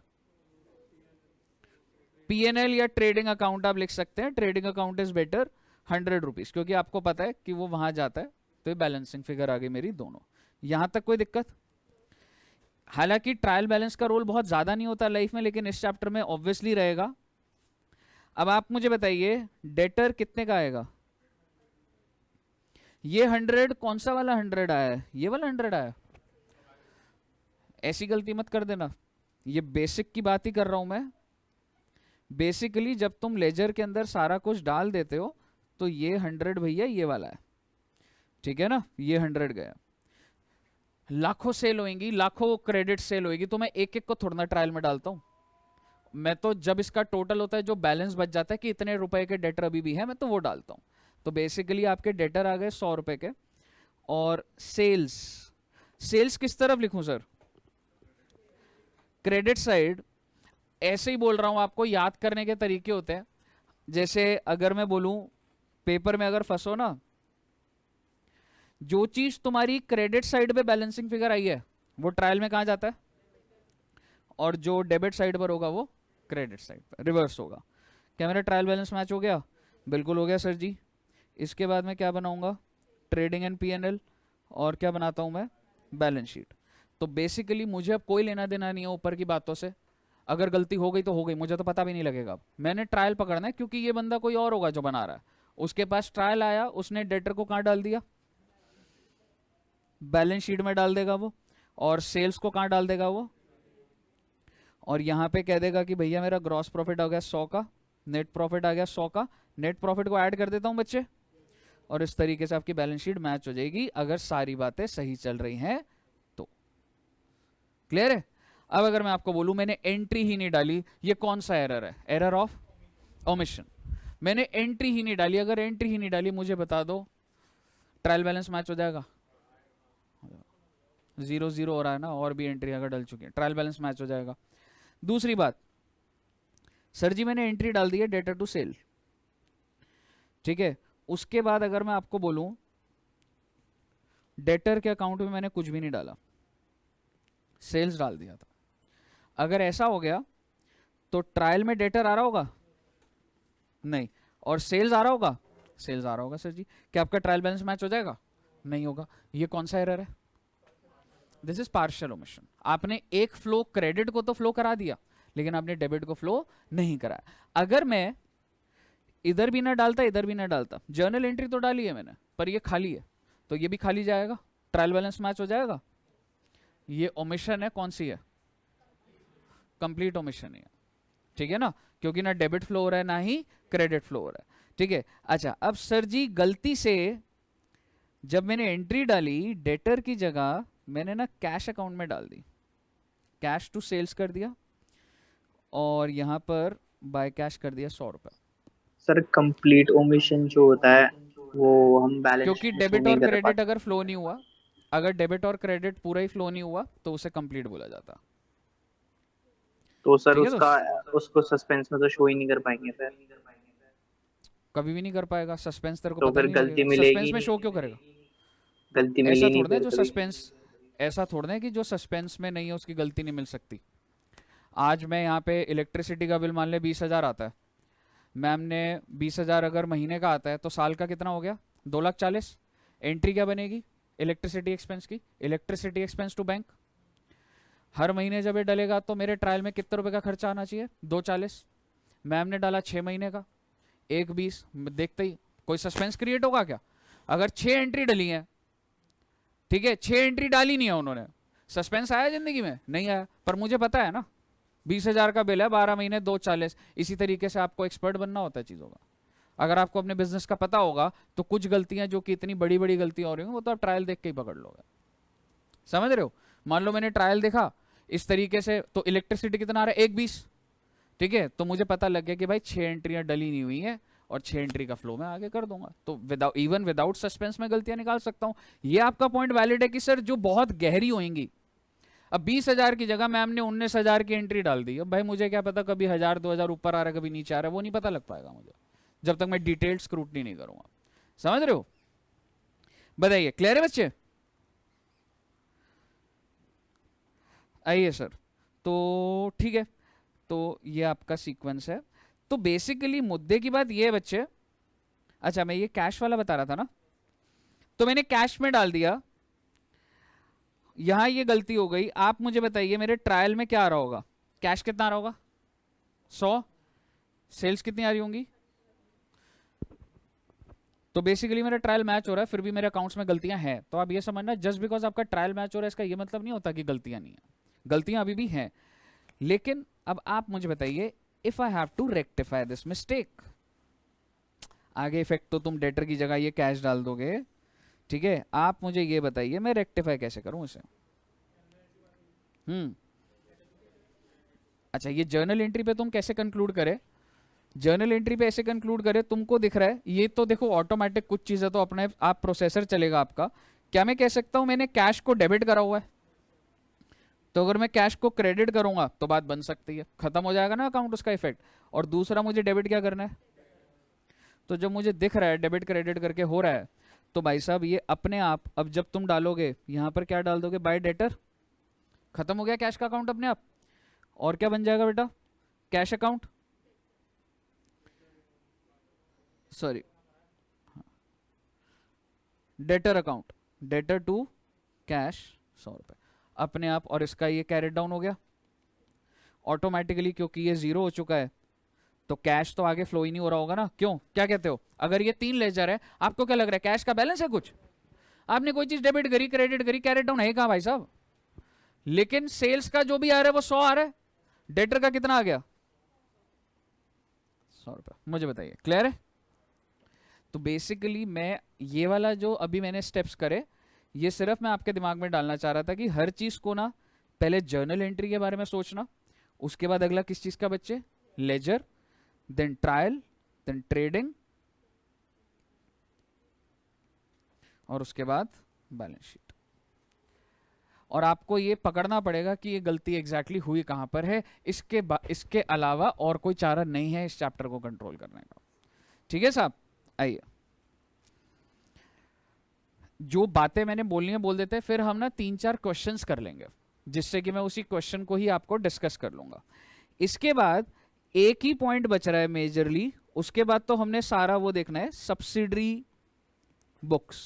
पीएनएल या ट्रेडिंग अकाउंट आप लिख सकते हैं। Trading account is better, 100 rupees, क्योंकि आपको पता है कि वो वहां जाता है। तो ये बैलेंसिंग फिगर आ गई मेरी दोनों। यहां तक कोई दिक्कत? हालांकि ट्रायल बैलेंस का रोल बहुत ज्यादा नहीं होता लाइफ में, लेकिन इस चैप्टर में ऑब्वियसली रहेगा। अब आप मुझे बताइए डेटर कितने का आएगा? ये 100 कौन सा वाला 100 आया है? ये वाला 100 आया। ऐसी गलती मत कर देना, ये बेसिक की बात ही कर रहा हूं मैं। बेसिकली जब तुम लेजर के अंदर सारा कुछ डाल देते हो तो ये 100 भैया ये वाला है, ठीक है ना? ये 100 गया। लाखों सेल होंगी, लाखों क्रेडिट सेल होगी, तो मैं एक एक को थोड़ा ना ट्रायल में डालता हूं। मैं तो जब इसका टोटल होता है, जो बैलेंस बच जाता है कि इतने रुपए के डेटर अभी भी है, मैं तो वो डालता हूं। तो बेसिकली आपके डेटर आ गए 100 रुपए के। और सेल्स, सेल्स किस तरफ लिखूं सर? Credit side. ऐसे ही बोल रहा हूं, आपको याद करने के तरीके होते हैं। जैसे अगर मैं बोलूं, पेपर में अगर फंसो ना, जो चीज तुम्हारी क्रेडिट साइड पे बैलेंसिंग फिगर आई है वो ट्रायल में कहां जाता है, और जो डेबिट साइड पर होगा वो क्रेडिट साइड पर रिवर्स होगा। क्या मेरा ट्रायल बैलेंस मैच हो गया? बिल्कुल हो गया सर जी। इसके बाद मैं क्या बनाऊंगा? ट्रेडिंग एंड पीएनएल, और क्या बनाता हूं मैं? Balance sheet. तो बेसिकली मुझे अब कोई लेना देना नहीं है ऊपर की बातों से। अगर गलती हो गई तो हो गई, मुझे तो पता भी नहीं लगेगा। अब मैंने ट्रायल पकड़ना है क्योंकि ये बंदा कोई और होगा जो बना रहा है, उसके पास ट्रायल आया, उसने डेटर को कहाँ डाल दिया, बैलेंस शीट में डाल देगा वो, और सेल्स को कहाँ डाल देगा वो, और यहाँ पे कह देगा कि भैया मेरा ग्रॉस प्रॉफिट आ गया 100 का, नेट प्रॉफिट आ गया 100 का, नेट प्रॉफिट को ऐड कर देता हूँ बच्चे, और इस तरीके से आपकी बैलेंस शीट मैच हो जाएगी अगर सारी बातें सही चल रही हैं तो। क्लियर है? अब अगर मैं आपको बोलूं मैंने एंट्री ही नहीं डाली, ये कौन सा एरर है? Error of omission. मैंने एंट्री ही नहीं डाली, अगर एंट्री ही नहीं डाली मुझे बता दो ट्रायल बैलेंस मैच हो जाएगा? 0-0 हो रहा है ना, और भी एंट्री अगर डल चुकी है, ट्रायल बैलेंस मैच हो जाएगा। दूसरी बात, सर जी मैंने एंट्री डाल दी है डेटर टू सेल, ठीक है, उसके बाद अगर मैं आपको बोलूं डेटर के अकाउंट में मैंने कुछ भी नहीं डाला, सेल्स डाल दिया था, अगर ऐसा हो गया तो ट्रायल में डेटर आ रहा होगा? नहीं। और सेल्स आ रहा होगा? सेल्स आ रहा होगा। सर जी क्या आपका ट्रायल बैलेंस मैच हो जाएगा? नहीं होगा। ये कौन सा एरर है? This is partial omission. आपने एक फ्लो क्रेडिट को तो फ्लो करा दिया, लेकिन आपने डेबिट को फ्लो नहीं कराया। अगर मैं इधर भी ना डालता, इधर भी ना डालता, जर्नल एंट्री तो डाली है मैंने, पर ये खाली है, तो ये भी खाली जाएगा, ट्रायल बैलेंस मैच हो जाएगा। ये ओमिशन है, कौन सी है? कंप्लीट ओमिशन है, ठीक है ना, क्योंकि ना डेबिट फ्लो हो रहा है ना ही क्रेडिट फ्लो हो रहा है, ठीक है। अच्छा, अब सर जी गलती से जब मैंने एंट्री डाली डेटर की जगह मैंने ना कैश अकाउंट में डाल दी, कैश टू सेल्स कर दिया, और यहां पर बाय कैश कर दिया 100 रुपए। सर कंप्लीट ओमिशन जो होता है वो हम बैलेंस क्योंकि शीट में शो डेबिट नहीं और कर क्रेडिट पाते। अगर फ्लो नहीं हुआ, अगर डेबिट और क्रेडिट पूरा ही फ्लो नहीं हुआ तो उसे कंप्लीट बोला जाता। तो सर ठीक है उसका दोस्त? उसको सस्पेंस में तो शो ही नहीं कर पाएंगे फिर। कभी भी नहीं कर पाएगा, सस्पेंस तेरे को तो पता फिर ही नहीं गलती लगेगा, सस्पेंस मिलेगी में शो नहीं, क्यों करेगा? गलती ऐसा मिली नहीं थोड़ा है फिर जो कभी। सस्पेंस, ऐसा थोड़ा है कि जो सस्पेंस में नहीं है उसकी गलती नहीं मिल सकती। आज मैं यहाँ पे इलेक्ट्रिसिटी का बिल मान ले 20,000 आता है, मैम ने 20,000 अगर महीने का आता है तो साल का कितना हो गया? 2,40,000। एंट्री क्या बनेगी इलेक्ट्रिसिटी एक्सपेंस की? Electricity expense to bank. हर महीने जब ये डलेगा तो मेरे ट्रायल में कितने रुपए का खर्चा आना चाहिए? 2,40,000। मैम ने डाला 6 महीने का, 1,20,000, देखते ही कोई सस्पेंस क्रिएट होगा क्या? अगर 6 एंट्री डली है, ठीक है, 6 एंट्री डाली नहीं है उन्होंने, सस्पेंस आया जिंदगी में? नहीं आया, पर मुझे पता है ना 20,000 का बिल है, 12 महीने 2,40,000। इसी तरीके से आपको एक्सपर्ट बनना होता है चीज़ों का। अगर आपको अपने बिजनेस का पता होगा तो कुछ गलतियां जो कि इतनी बड़ी बड़ी गलतियां हो रही हैं वो तो आप ट्रायल देख के ही पकड़ लोगे। समझ रहे हो? मान लो मैंने ट्रायल देखा इस तरीके से, तो इलेक्ट्रिसिटी कितना आ रहा है? 1,20,000, ठीक है, तो मुझे पता लग गया कि भाई 6 एंट्रियां डली नहीं हुई है, और 6 एंट्री का फ्लो मैं आगे कर दूंगा, तो विदाउट सस्पेंस में गलतियां निकाल सकता हूं। ये आपका पॉइंट वैलिड है कि सर जो बहुत गहरी होंगी, अब 20,000 की जगह मैम ने 19,000 की एंट्री डाल दी, अब भाई मुझे क्या पता कभी 1,000-2,000 ऊपर आ रहा है कभी नीचे आ रहा है, वो नहीं पता लग पाएगा मुझे जब तक मैं डिटेल्ड स्क्रूटनी नहीं करूंगा। समझ रहे हो? बताइए, क्लियर है बच्चे? आइए सर, तो ठीक है, तो ये आपका सीक्वेंस है। तो बेसिकली मुद्दे की बात ये है बच्चे, अच्छा मैं ये कैश वाला बता रहा था ना, तो मैंने कैश में डाल दिया, यहां ये गलती हो गई। आप मुझे बताइए मेरे ट्रायल में क्या आ रहा होगा? कैश कितना आ रहा होगा? 100। सेल्स कितनी आ रही होंगी? तो बेसिकली मेरा ट्रायल मैच हो रहा है, फिर भी मेरे अकाउंट्स में गलतियां हैं। तो आप ये समझना, जस्ट बिकॉज आपका ट्रायल मैच हो रहा है इसका ये मतलब नहीं होता कि गलतियां नहीं है, गलतियां अभी भी हैं। लेकिन अब आप मुझे बताइए, if I have to rectify this mistake, आगे इफेक्ट तो तुम डेटर की जगह ये कैश डाल दोगे, ठीक है, आप मुझे ये बताइए मैं रेक्टिफाई कैसे करूं इसे? अच्छा, ये जर्नल एंट्री पे तुम कैसे कंक्लूड करे? जर्नल एंट्री पे ऐसे कंक्लूड करे, तुमको दिख रहा है ये तो देखो ऑटोमेटिक कुछ चीजें तो अपने आप प्रोसेसर चलेगा आपका। क्या मैं कह सकता हूं मैंने कैश को डेबिट करा हुआ है, तो अगर मैं कैश को क्रेडिट करूंगा तो बात बन सकती है, खत्म हो जाएगा ना अकाउंट उसका इफेक्ट। और दूसरा मुझे डेबिट क्या करना है? तो जब मुझे दिख रहा है डेबिट क्रेडिट करके हो रहा है, तो भाई साहब ये अपने आप, अब जब तुम डालोगे यहां पर क्या डाल दोगे? बाय डेटर, खत्म हो गया कैश का अकाउंट अपने आप। और क्या बन जाएगा बेटा? Cash account, sorry debtor account, debtor to cash 100 रुपए अपने आप, और इसका ये कैरेट डाउन हो गया। ऑटोमेटिकली, क्योंकि ये जीरो हो चुका है तो कैश तो आगे फ्लो ही नहीं हो रहा होगा ना। क्यों, क्या कहते हो? अगर ये 3 लेजर है, आपको क्या लग रहा है कैश का बैलेंस है कुछ? आपने कोई चीज डेबिट करी, क्रेडिट करी, कैरेट डाउन है कहां भाई साहब? लेकिन सेल्स का जो भी आ रहा है वो 100 आ रहा है, डेटर का कितना आ गया? 100 रुपया। मुझे बताइए, क्लियर है? तो बेसिकली मैं ये वाला जो अभी मैंने स्टेप्स करे, ये सिर्फ मैं आपके दिमाग में डालना चाह रहा था कि हर चीज को ना पहले जर्नल एंट्री के बारे में सोचना, उसके बाद अगला किस चीज का बच्चे? Ledger, then trial, then trading, और उसके बाद बैलेंस शीट। और आपको ये पकड़ना पड़ेगा कि ये गलती एग्जैक्टली हुई कहां पर है। इसके अलावा और कोई चारा नहीं है इस चैप्टर को कंट्रोल करने का। ठीक है साहब, आइए जो बातें मैंने बोलनी है बोल देते हैं, फिर हम ना 3-4 क्वेश्चंस कर लेंगे, जिससे कि मैं उसी क्वेश्चन को ही आपको डिस्कस कर लूंगा। इसके बाद एक ही पॉइंट बच रहा है मेजरली, उसके बाद तो हमने सारा वो देखना है सब्सिडरी बुक्स।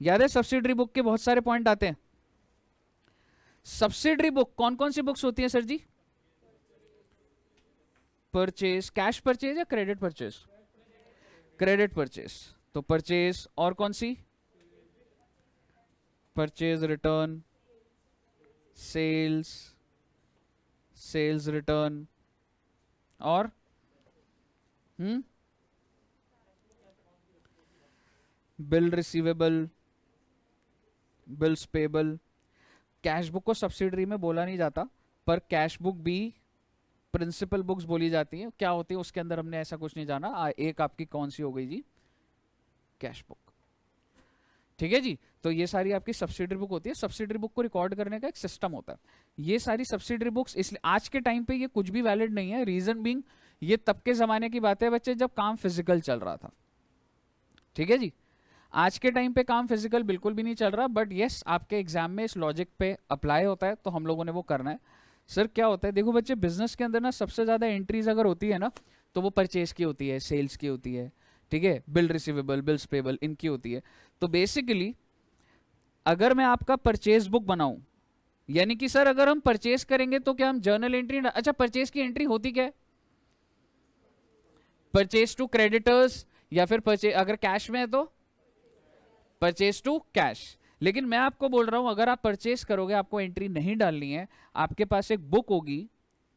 याद है सब्सिडरी बुक के बहुत सारे पॉइंट आते हैं। सब्सिडरी बुक कौन कौन सी बुक्स होती है sir ji? Purchase, cash purchase या क्रेडिट परचेज? Credit purchase. तो परचेज और कौन सी? Purchase return, sales, sales return, और bill receivable, bills payable. Cash book को सब्सिडरी में बोला नहीं जाता, पर कैश बुक भी प्रिंसिपल बुक्स बोली जाती है। क्या होती है उसके अंदर हमने ऐसा कुछ नहीं जाना। एक आपकी कौन सी हो गई जी? Cash book. ठीक है जी, तो ये सारी आपकी सब्सिडरी बुक होती है। सब्सिडरी बुक को रिकॉर्ड करने का एक सिस्टम होता है। ये सारी सब्सिडरी बुक्स इसलिए आज के टाइम पे ये कुछ भी वैलिड नहीं है। रीजन बीइंग ये तब के जमाने की बात है बच्चे, जब काम फिजिकल चल रहा था। ठीक है जी, आज के टाइम पे काम फिजिकल बिल्कुल भी नहीं चल रहा, बट यस आपके एग्जाम में इस लॉजिक पे अप्लाई होता है, तो हम लोगों ने वो करना है। सर क्या होता है, देखो बच्चे बिजनेस के अंदर ना सबसे ज्यादा एंट्रीज अगर होती है ना, तो वो परचेज की होती है, सेल्स की होती है, ठीक है, बिल रिसीवेबल, बिल्स पेबल, इनकी होती है। तो बेसिकली अगर मैं आपका परचेज बुक बनाऊं, यानी कि सर अगर हम परचेज करेंगे तो क्या हम जर्नल एंट्री, अच्छा परचेज की एंट्री होती क्या है? परचेज टू क्रेडिटर्स, या फिर परचेज अगर कैश में है तो परचेज टू कैश। लेकिन मैं आपको बोल रहा हूं अगर आप परचेज करोगे आपको एंट्री नहीं डालनी है। आपके पास एक बुक होगी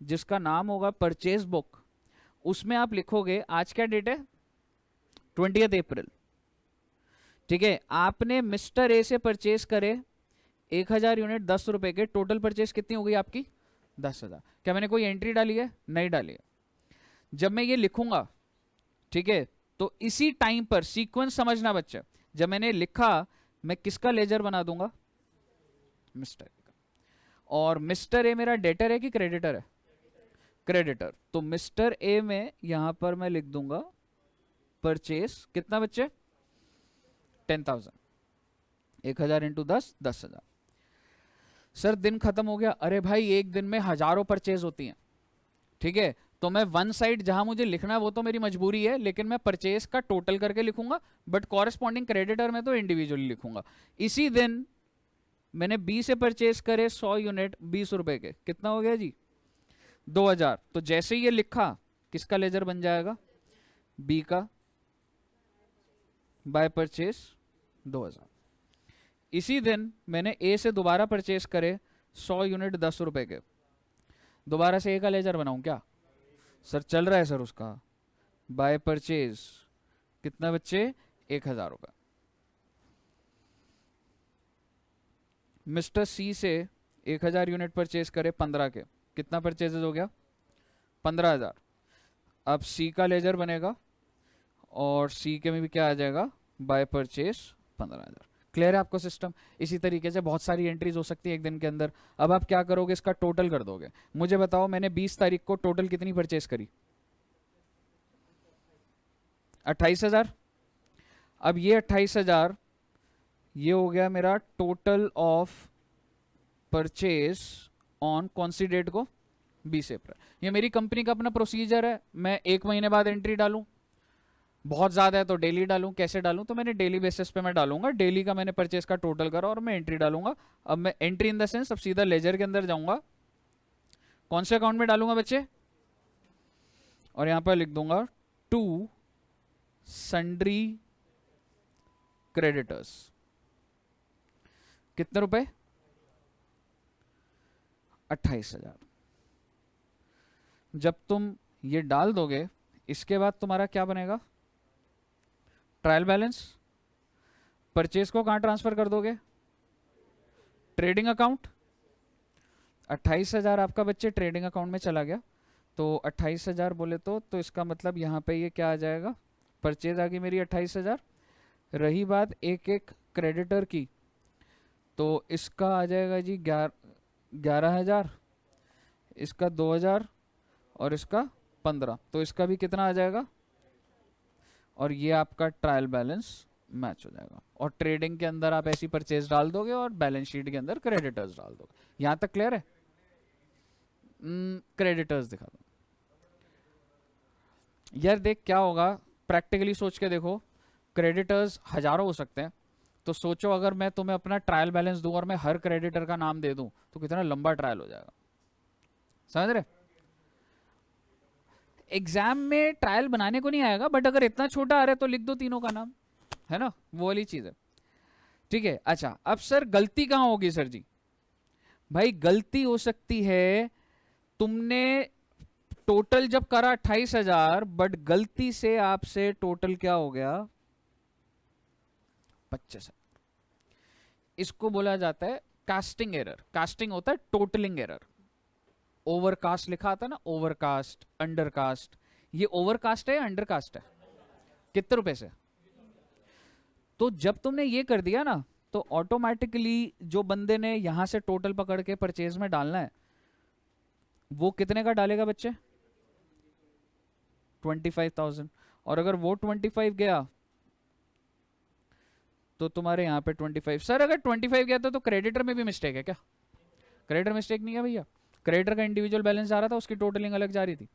जिसका नाम होगा परचेज बुक। उसमें आप लिखोगे, आज क्या डेट है? 20 अप्रैल। ठीक है, आपने मिस्टर ए से परचेज करे 1000 यूनिट 10 रुपए के। टोटल परचेज कितनी हो गई आपकी? 10,000। क्या मैंने कोई एंट्री डाली है? नहीं डाली है। जब मैं ये लिखूंगा, ठीक है, तो इसी टाइम पर सीक्वेंस समझना बच्चे, जब मैंने लिखा मैं किसका लेजर बना दूंगा? मिस्टर ए का। और मिस्टर ए मेरा डेटर है कि क्रेडिटर है? क्रेडिटर। तो मिस्टर ए में यहां पर मैं लिख दूंगा परचेज कितना बच्चे? 10,000। 1000 इंटू 10, 10,000। सर दिन खत्म हो गया। अरे भाई एक दिन में हजारों परचेज होती हैं। ठीक है, तो मैं वन साइड जहां मुझे लिखना है वो तो मेरी मजबूरी है, लेकिन मैं परचेज का टोटल करके लिखूंगा, बट कॉरेस्पॉन्डिंग क्रेडिटर में तो इंडिविजुअली लिखूंगा। इसी दिन मैंने बी से परचेज करे 100 यूनिट 20 रुपए के, कितना हो गया जी? 2000। तो जैसे ही ये लिखा किसका लेजर बन जाएगा? बी का, बाय परचेज 2000। इसी दिन मैंने ए से दोबारा परचेज करे 100 यूनिट 10 रुपए के, दोबारा से ए का लेजर बनाऊं क्या? सर चल रहा है सर उसका, बाय परचेज कितना बच्चे? 1000 रुपए। मिस्टर सी से 1000 यूनिट परचेज करे 15 के, कितना परचेजेज हो गया? 15,000। अब सी का लेजर बनेगा और सी के में भी क्या आ जाएगा? By purchase 15,000। क्लियर है आपको सिस्टम? इसी तरीके से बहुत सारी एंट्रीज हो सकती है एक दिन के अंदर। अब आप क्या करोगे? इसका टोटल कर दोगे। मुझे बताओ मैंने 20 तारीख को टोटल कितनी परचेज करी? 28,000। अब ये 28,000 ये हो गया मेरा टोटल ऑफ परचेज ऑन कौन सी डेट को? 20 अप्रैल। ये मेरी कंपनी का अपना प्रोसीजर है, मैं 1 महीने बाद एंट्री डालूं, बहुत ज्यादा है तो डेली डालूं, कैसे डालूं? तो मैंने डेली बेसिस पे मैं डालूंगा। डेली का मैंने परचेज का टोटल करा और मैं एंट्री डालूंगा। अब मैं एंट्री इन द सेंस अब सीधा लेजर के अंदर जाऊंगा, कौन से अकाउंट में डालूंगा बच्चे, और यहां पर लिख दूंगा टू सन्ड्री क्रेडिटर्स। कितने रुपए, 28,000। जब तुम ये डाल दोगे इसके बाद तुम्हारा क्या बनेगा, ट्रायल बैलेंस। परचेज को कहां ट्रांसफर कर दोगे, ट्रेडिंग अकाउंट। 28,000 आपका बच्चे ट्रेडिंग अकाउंट में चला गया, तो 28,000 बोले तो इसका मतलब यहाँ पे ये क्या आ जाएगा, परचेज आ गई मेरी 28,000। रही बात एक एक क्रेडिटर की, तो इसका आ जाएगा जी 11,000, इसका 2,000 और इसका 15, तो इसका भी कितना आ जाएगा, और ये आपका ट्रायल बैलेंस मैच हो जाएगा। और ट्रेडिंग के अंदर आप ऐसी परचेज डाल दोगे और बैलेंस शीट के अंदर क्रेडिटर्स डाल दोगे। यहां तक क्लियर है। क्रेडिटर्स दिखा दो यार, देख क्या होगा, प्रैक्टिकली सोच के देखो, क्रेडिटर्स हजारों हो सकते हैं, तो सोचो अगर मैं तुम्हें अपना ट्रायल बैलेंस दूं और मैं हर क्रेडिटर का नाम दे दूं तो कितना लंबा ट्रायल हो जाएगा, समझ रहे। एग्जाम में ट्रायल बनाने को नहीं आएगा, बट अगर इतना छोटा आ रहा है तो लिख दो तीनों का नाम, है ना, वो वाली चीज है। ठीक है, अच्छा अब सर गलती कहां होगी सर जी, भाई गलती हो सकती है तुमने टोटल जब करा 28,000, बट गलती से आपसे टोटल क्या हो गया 25,000। इसको बोला जाता है कास्टिंग एरर। कास्टिंग होता है टोटलिंग एरर। ओवरकास्ट लिखा आता है ना, ओवरकास्ट, अंडरकास्ट। ये ओवरकास्ट है या अंडरकास्ट है, कितने रुपए से। तो जब तुमने ये कर दिया ना, तो ऑटोमेटिकली जो बंदे ने यहां से टोटल पकड़ के परचेज में डालना है, वो कितने का डालेगा बच्चे, 25,000। और अगर वो 25 गया तो तुम्हारे यहां पे 25। सर अगर 25 गया तो क्रेडिटर में भी मिस्टेक है क्या, क्रेडिटर मिस्टेक नहीं है भैया, क्रेडिटर का इंडिविजुअल बैलेंस आ रहा था, उसकी टोटलिंग अलग जा रही थी।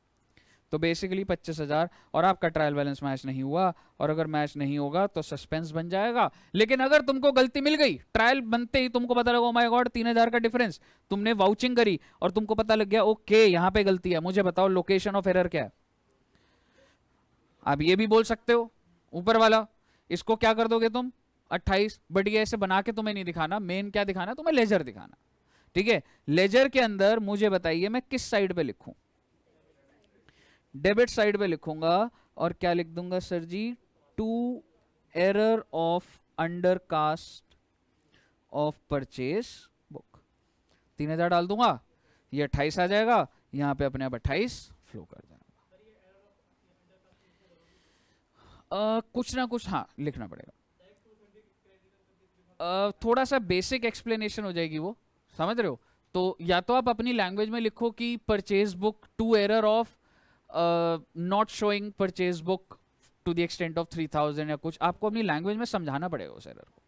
तो बेसिकली 25,000, और आपका ट्रायल बैलेंस मैच नहीं हुआ, और अगर मैच नहीं होगा तो सस्पेंस बन जाएगा। लेकिन अगर तुमको गलती मिल गई, ट्रायल बनते ही तुमको पता लगा, ओ माय गॉड 3,000 का डिफरेंस, तुमने वाउचिंग करी और तुमको पता लग गया ओके यहाँ पे गलती है, मुझे बताओ लोकेशन ऑफ एरर क्या है। आप ये भी बोल सकते हो ऊपर वाला, इसको क्या कर दोगे तुम 28, बट ये ऐसे बना के तुम्हें नहीं दिखाना, मेन क्या दिखाना तुम्हें, लेजर दिखाना। ठीक है, लेजर के अंदर मुझे बताइए मैं किस साइड पे लिखूं, डेबिट साइड पे लिखूंगा, और क्या लिख दूंगा sir ji, to error of undercast of purchase book. 3,000 डाल दूंगा, ये 28 आ जाएगा, यहां पे अपने आप 28 फ्लो कर जाएगा। कुछ ना कुछ हाँ लिखना पड़ेगा, थोड़ा सा बेसिक एक्सप्लेनेशन हो जाएगी वो, समझ रहे हो। तो या तो आप अपनी लैंग्वेज में लिखो कि purchase book to error of not showing purchase book to the extent of 3,000, या कुछ आपको अपनी लैंग्वेज में समझाना पड़ेगा उस एरर को।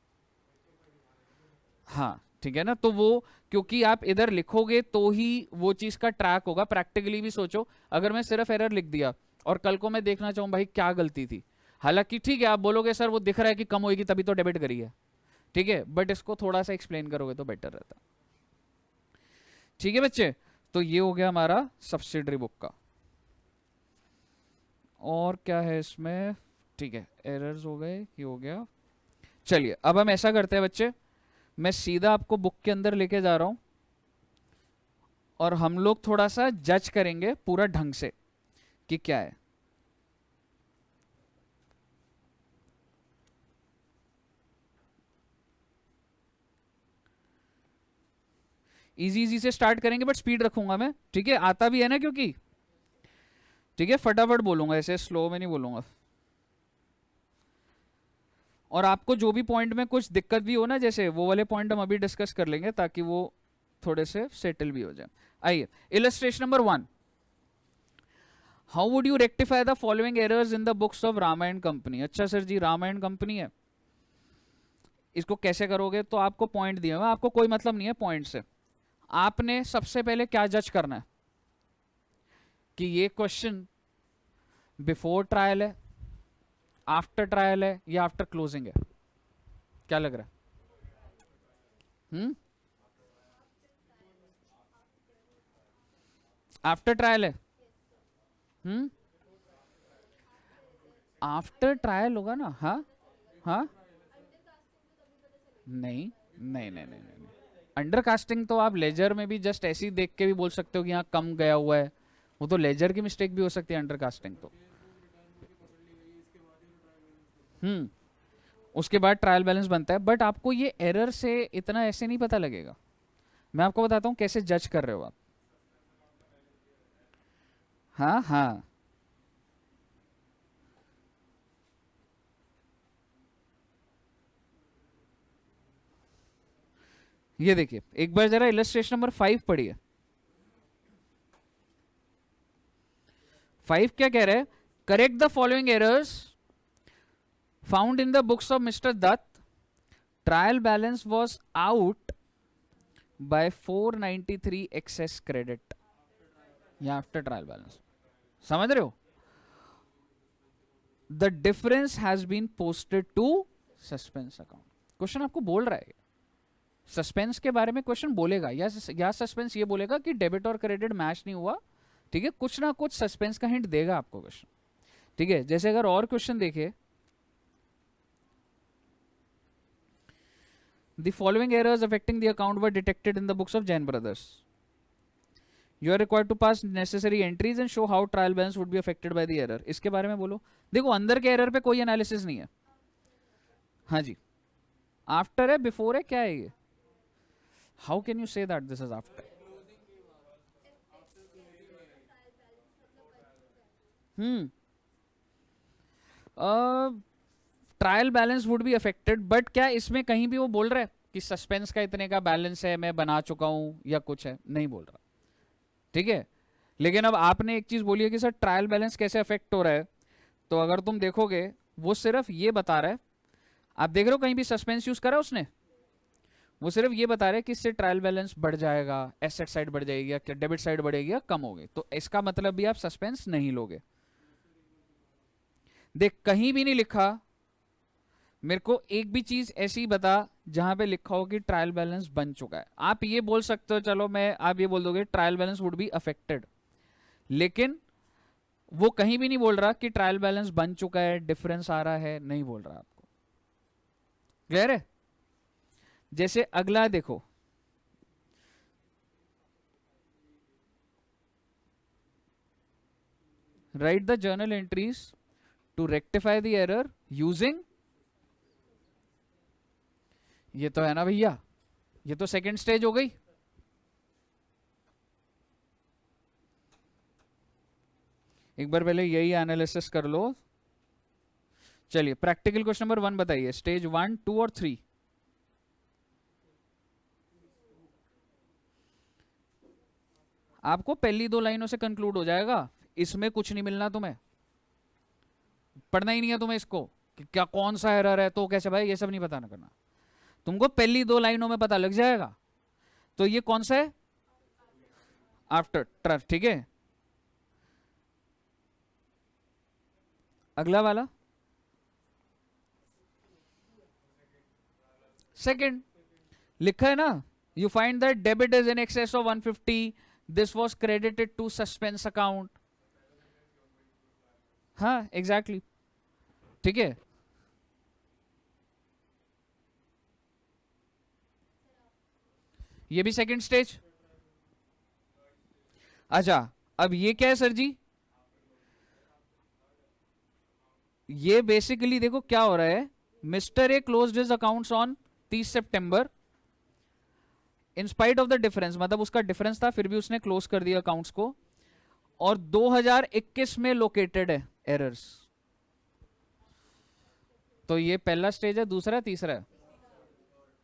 हाँ ठीक है ना, तो वो क्योंकि आप इधर लिखोगे तो ही वो चीज का ट्रैक होगा। प्रैक्टिकली भी सोचो, अगर मैं सिर्फ एरर लिख दिया और कल को मैं देखना चाहूं भाई क्या गलती थी, हालांकि ठीक है आप बोलोगे सर वो दिख रहा है कि कम होगी तभी तो डेबिट करी है, ठीक है, बट इसको थोड़ा सा एक्सप्लेन करोगे तो बेटर रहता। ठीक है बच्चे, तो ये हो गया हमारा सब्सिडरी बुक का। और क्या है इसमें, ठीक है एरर्स हो गए, ये हो गया। चलिए अब हम ऐसा करते हैं बच्चे, मैं सीधा आपको बुक के अंदर लेके जा रहा हूं और हम लोग थोड़ा सा जज करेंगे पूरा ढंग से कि क्या है। इजी इजी से स्टार्ट करेंगे बट स्पीड रखूंगा मैं, ठीक है, आता भी है ना क्योंकि, ठीक है, फटाफट बोलूंगा, ऐसे स्लो में नहीं बोलूंगा। और आपको जो भी पॉइंट में कुछ दिक्कत भी हो ना, जैसे वो वाले पॉइंट हम अभी डिस्कस कर लेंगे ताकि वो थोड़े से सेटल भी हो जाए। आइए illustration number 1, how would you rectify the following errors in the books of Ramayan company. अच्छा सर जी रामायण कंपनी है, इसको कैसे करोगे, तो आपको पॉइंट दिया हुआ, आपको कोई मतलब नहीं है पॉइंट से। आपने सबसे पहले क्या जज करना है कि ये क्वेश्चन बिफोर ट्रायल है, आफ्टर ट्रायल है, या आफ्टर क्लोजिंग है, क्या लग रहा है। आफ्टर ट्रायल है? आफ्टर ट्रायल होगा ना। हाँ हाँ, नहीं नहीं नहीं नहीं नहीं, अंडर कास्टिंग तो आप लेजर में भी जस्ट ऐसे ही देख के भी बोल सकते हो कि यहाँ कम गया हुआ है, वो तो लेजर की मिस्टेक भी हो सकती है अंडर कास्टिंग तो। उसके बाद ट्रायल बैलेंस बनता है, बट आपको ये एरर से इतना ऐसे नहीं पता लगेगा। मैं आपको बताता हूँ कैसे जज कर रहे हो आप। हाँ हाँ, ये देखिए एक बार जरा इलस्ट्रेशन नंबर 5 पढ़िए। 5 क्या कह रहा है? Correct the following errors found in the books of mister Dutt. Trial balance was out by 493 excess credit, या आफ्टर ट्रायल बैलेंस। समझ रहे हो? The difference has been posted to suspense account. Question आपको बोल रहा है, सस्पेंस के बारे में क्वेश्चन बोलेगा, या सस्पेंस ये बोलेगा कि डेबिट और क्रेडिट मैच नहीं हुआ, ठीक है, कुछ ना कुछ सस्पेंस का हिंट देगा आपको क्वेश्चन, ठीक है। जैसे अगर और क्वेश्चन देखिए, the following errors affecting the account were detected in the books of Jain brothers, you are required to pass necessary entries and show how trial balance would be affected by the error. इसके बारे में बोलो। देखो अंदर के error पे कोई analysis नहीं है। हाँ जी, आफ्टर है, बिफोर है, क्या है ये? How can you say that this is after? Trial balance would be affected, but क्या इसमें कहीं भी वो बोल रहा है कि सस्पेंस का इतने का बैलेंस है, मैं बना चुका हूं, या कुछ है? नहीं बोल रहा, ठीक है। लेकिन अब आपने एक चीज बोली है कि सर ट्रायल बैलेंस कैसे अफेक्ट हो रहा है, तो अगर तुम देखोगे वो सिर्फ ये बता रहा है, आप देख रहे हो कहीं भी सस्पेंस यूज करा उसने? वो सिर्फ ये बता रहा है कि इससे ट्रायल बैलेंस बढ़ जाएगा, एसेट साइड बढ़ जाएगी, या डेबिट साइड बढ़ेगी या कम होगी, तो इसका मतलब भी आप सस्पेंस नहीं लोगे। देख कहीं भी नहीं लिखा, मेरे को एक भी चीज ऐसी बता जहां पे लिखा हो कि ट्रायल बैलेंस बन चुका है। आप ये बोल सकते हो, चलो मैं, आप ये बोल दोगे trial balance would be affected, लेकिन वो कहीं भी नहीं बोल रहा कि ट्रायल बैलेंस बन चुका है, डिफरेंस आ रहा है, नहीं बोल रहा आपको। क्लियर है? जैसे अगला देखो, write the journal entries to rectify the error using, ये तो है ना भैया, ये तो सेकंड स्टेज हो गई। एक बार पहले यही एनालिसिस कर लो। चलिए प्रैक्टिकल क्वेश्चन नंबर 1 बताइए, स्टेज 1, 2 और 3। आपको पहली 2 लाइनों से कंक्लूड हो जाएगा, इसमें कुछ नहीं मिलना तुम्हें, पढ़ना ही नहीं है तुम्हें इसको कि क्या कौन सा एरर है, तो कैसे भाई, ये सब नहीं बताना करना, तुमको पहली 2 लाइनों में पता लग जाएगा। तो ये कौन सा है? आफ्टर, ठीक है। अगला वाला सेकंड लिखा है ना, you find that debit is in excess of 150, this was credited to suspense account. हाँ एग्जैक्टली, ठीक है। ये भी सेकंड स्टेज। अच्छा अब ये क्या है सर जी? ये बेसिकली देखो क्या हो रहा है, mister a closed his accounts on 30 September in spite of the difference, मतलब उसका डिफरेंस था फिर भी उसने क्लोज कर दिया अकाउंट्स को, और 2021 में लोकेटेड है एरर्स। तो ये पहला स्टेज है, दूसरा, तीसरा है?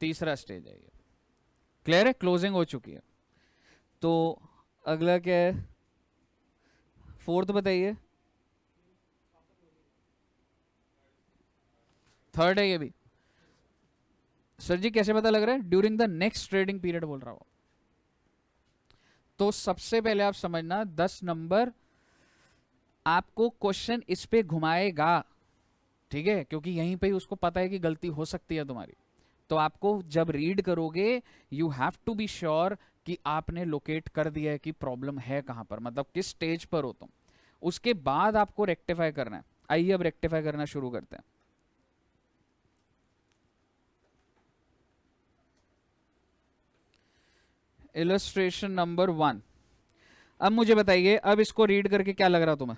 तीसरा स्टेज है ये। क्लियर है? क्लोजिंग हो चुकी है। तो अगला क्या है? फोर्थ बताइए। थर्ड है ये भी। सर जी कैसे पता लग रहा है? During the next trading period बोल रहा हूं। तो सबसे पहले आप समझना 10 नंबर आपको क्वेश्चन इस पे घुमाएगा, ठीक है, क्योंकि यहीं पे ही उसको पता है कि गलती हो सकती है तुम्हारी। तो आपको जब रीड करोगे you have to be sure कि आपने लोकेट कर दिया है कि प्रॉब्लम है कहाँ पर, मतलब किस स्टेज पर हो तुम, उसके बाद आपको रेक्टिफाई करना है। आइए अब रेक्टिफाई करना शुरू करते हैं। Illustration number 1। अब मुझे बताइए, अब इसको रीड करके क्या लग रहा तुम्हें?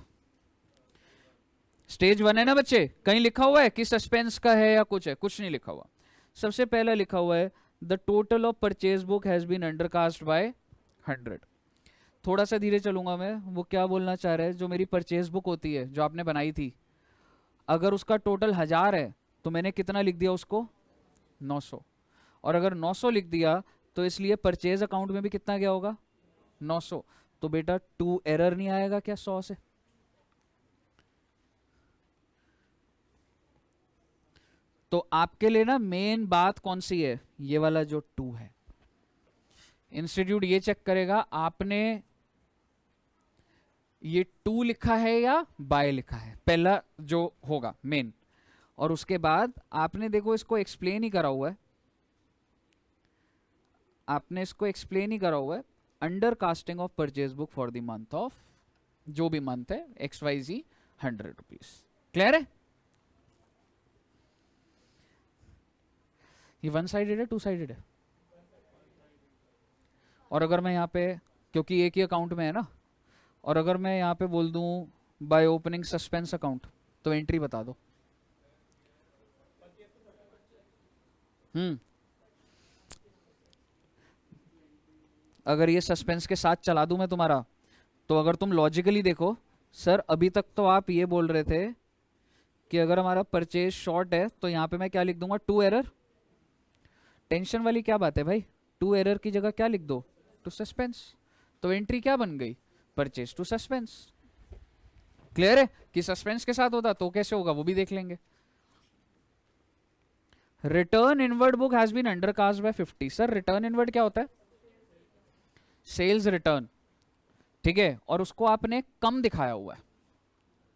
स्टेज 1 है ना बच्चे? कहीं लिखा हुआ है कि सस्पेंस का है या कुछ है? कुछ नहीं लिखा हुआ। सबसे पहला लिखा हुआ है the total of purchase book has been undercast by 100। थोड़ा सा धीरे चलूंगा मैं। वो क्या बोलना चाह रहा है, जो मेरी परचेज बुक होती है जो आपने बनाई थी, अगर उसका टोटल 1000 है तो मैंने कितना लिख दिया उसको? 900। और अगर 900 लिख दिया तो इसलिए परचेज अकाउंट में भी कितना गया होगा? 900। तो बेटा 2 एरर नहीं आएगा क्या 100 से? तो आपके लिए ना मेन बात कौन सी है? ये वाला जो 2 है। इंस्टीट्यूट ये चेक करेगा आपने ये 2 लिखा है या बाय लिखा है, पहला जो होगा मेन। और उसके बाद आपने देखो इसको एक्सप्लेन ही करा हुआ है, आपने इसको एक्सप्लेन ही करा हुआ है, under casting of purchase book for the month of, जो भी मंथ है XYZ 100 रुपीज। क्लियर है? ये 1 साइडेड है 2 साइडेड है? और अगर मैं यहाँ पे, क्योंकि एक ही अकाउंट में है ना, और अगर मैं यहाँ पे बोल दूं बाय ओपनिंग सस्पेंस अकाउंट, तो एंट्री बता दो। अगर ये सस्पेंस के साथ चला दूं मैं तुम्हारा, तो अगर तुम लॉजिकली देखो, सर अभी तक तो आप ये बोल रहे थे कि अगर हमारा परचेज शॉर्ट है तो यहाँ पे मैं क्या लिख दूंगा? 2 एरर। टेंशन वाली क्या बात है भाई? 2 एरर की जगह क्या लिख दो? To suspense. तो एंट्री क्या बन गई? Purchase to suspense. क्लियर है? कि सस्पेंस के साथ होता तो कैसे होगा वो भी देख लेंगे। Return inward book has been undercast by 50। Sir return inward क्या होता है? सेल्स रिटर्न, ठीक है, और उसको आपने कम दिखाया हुआ है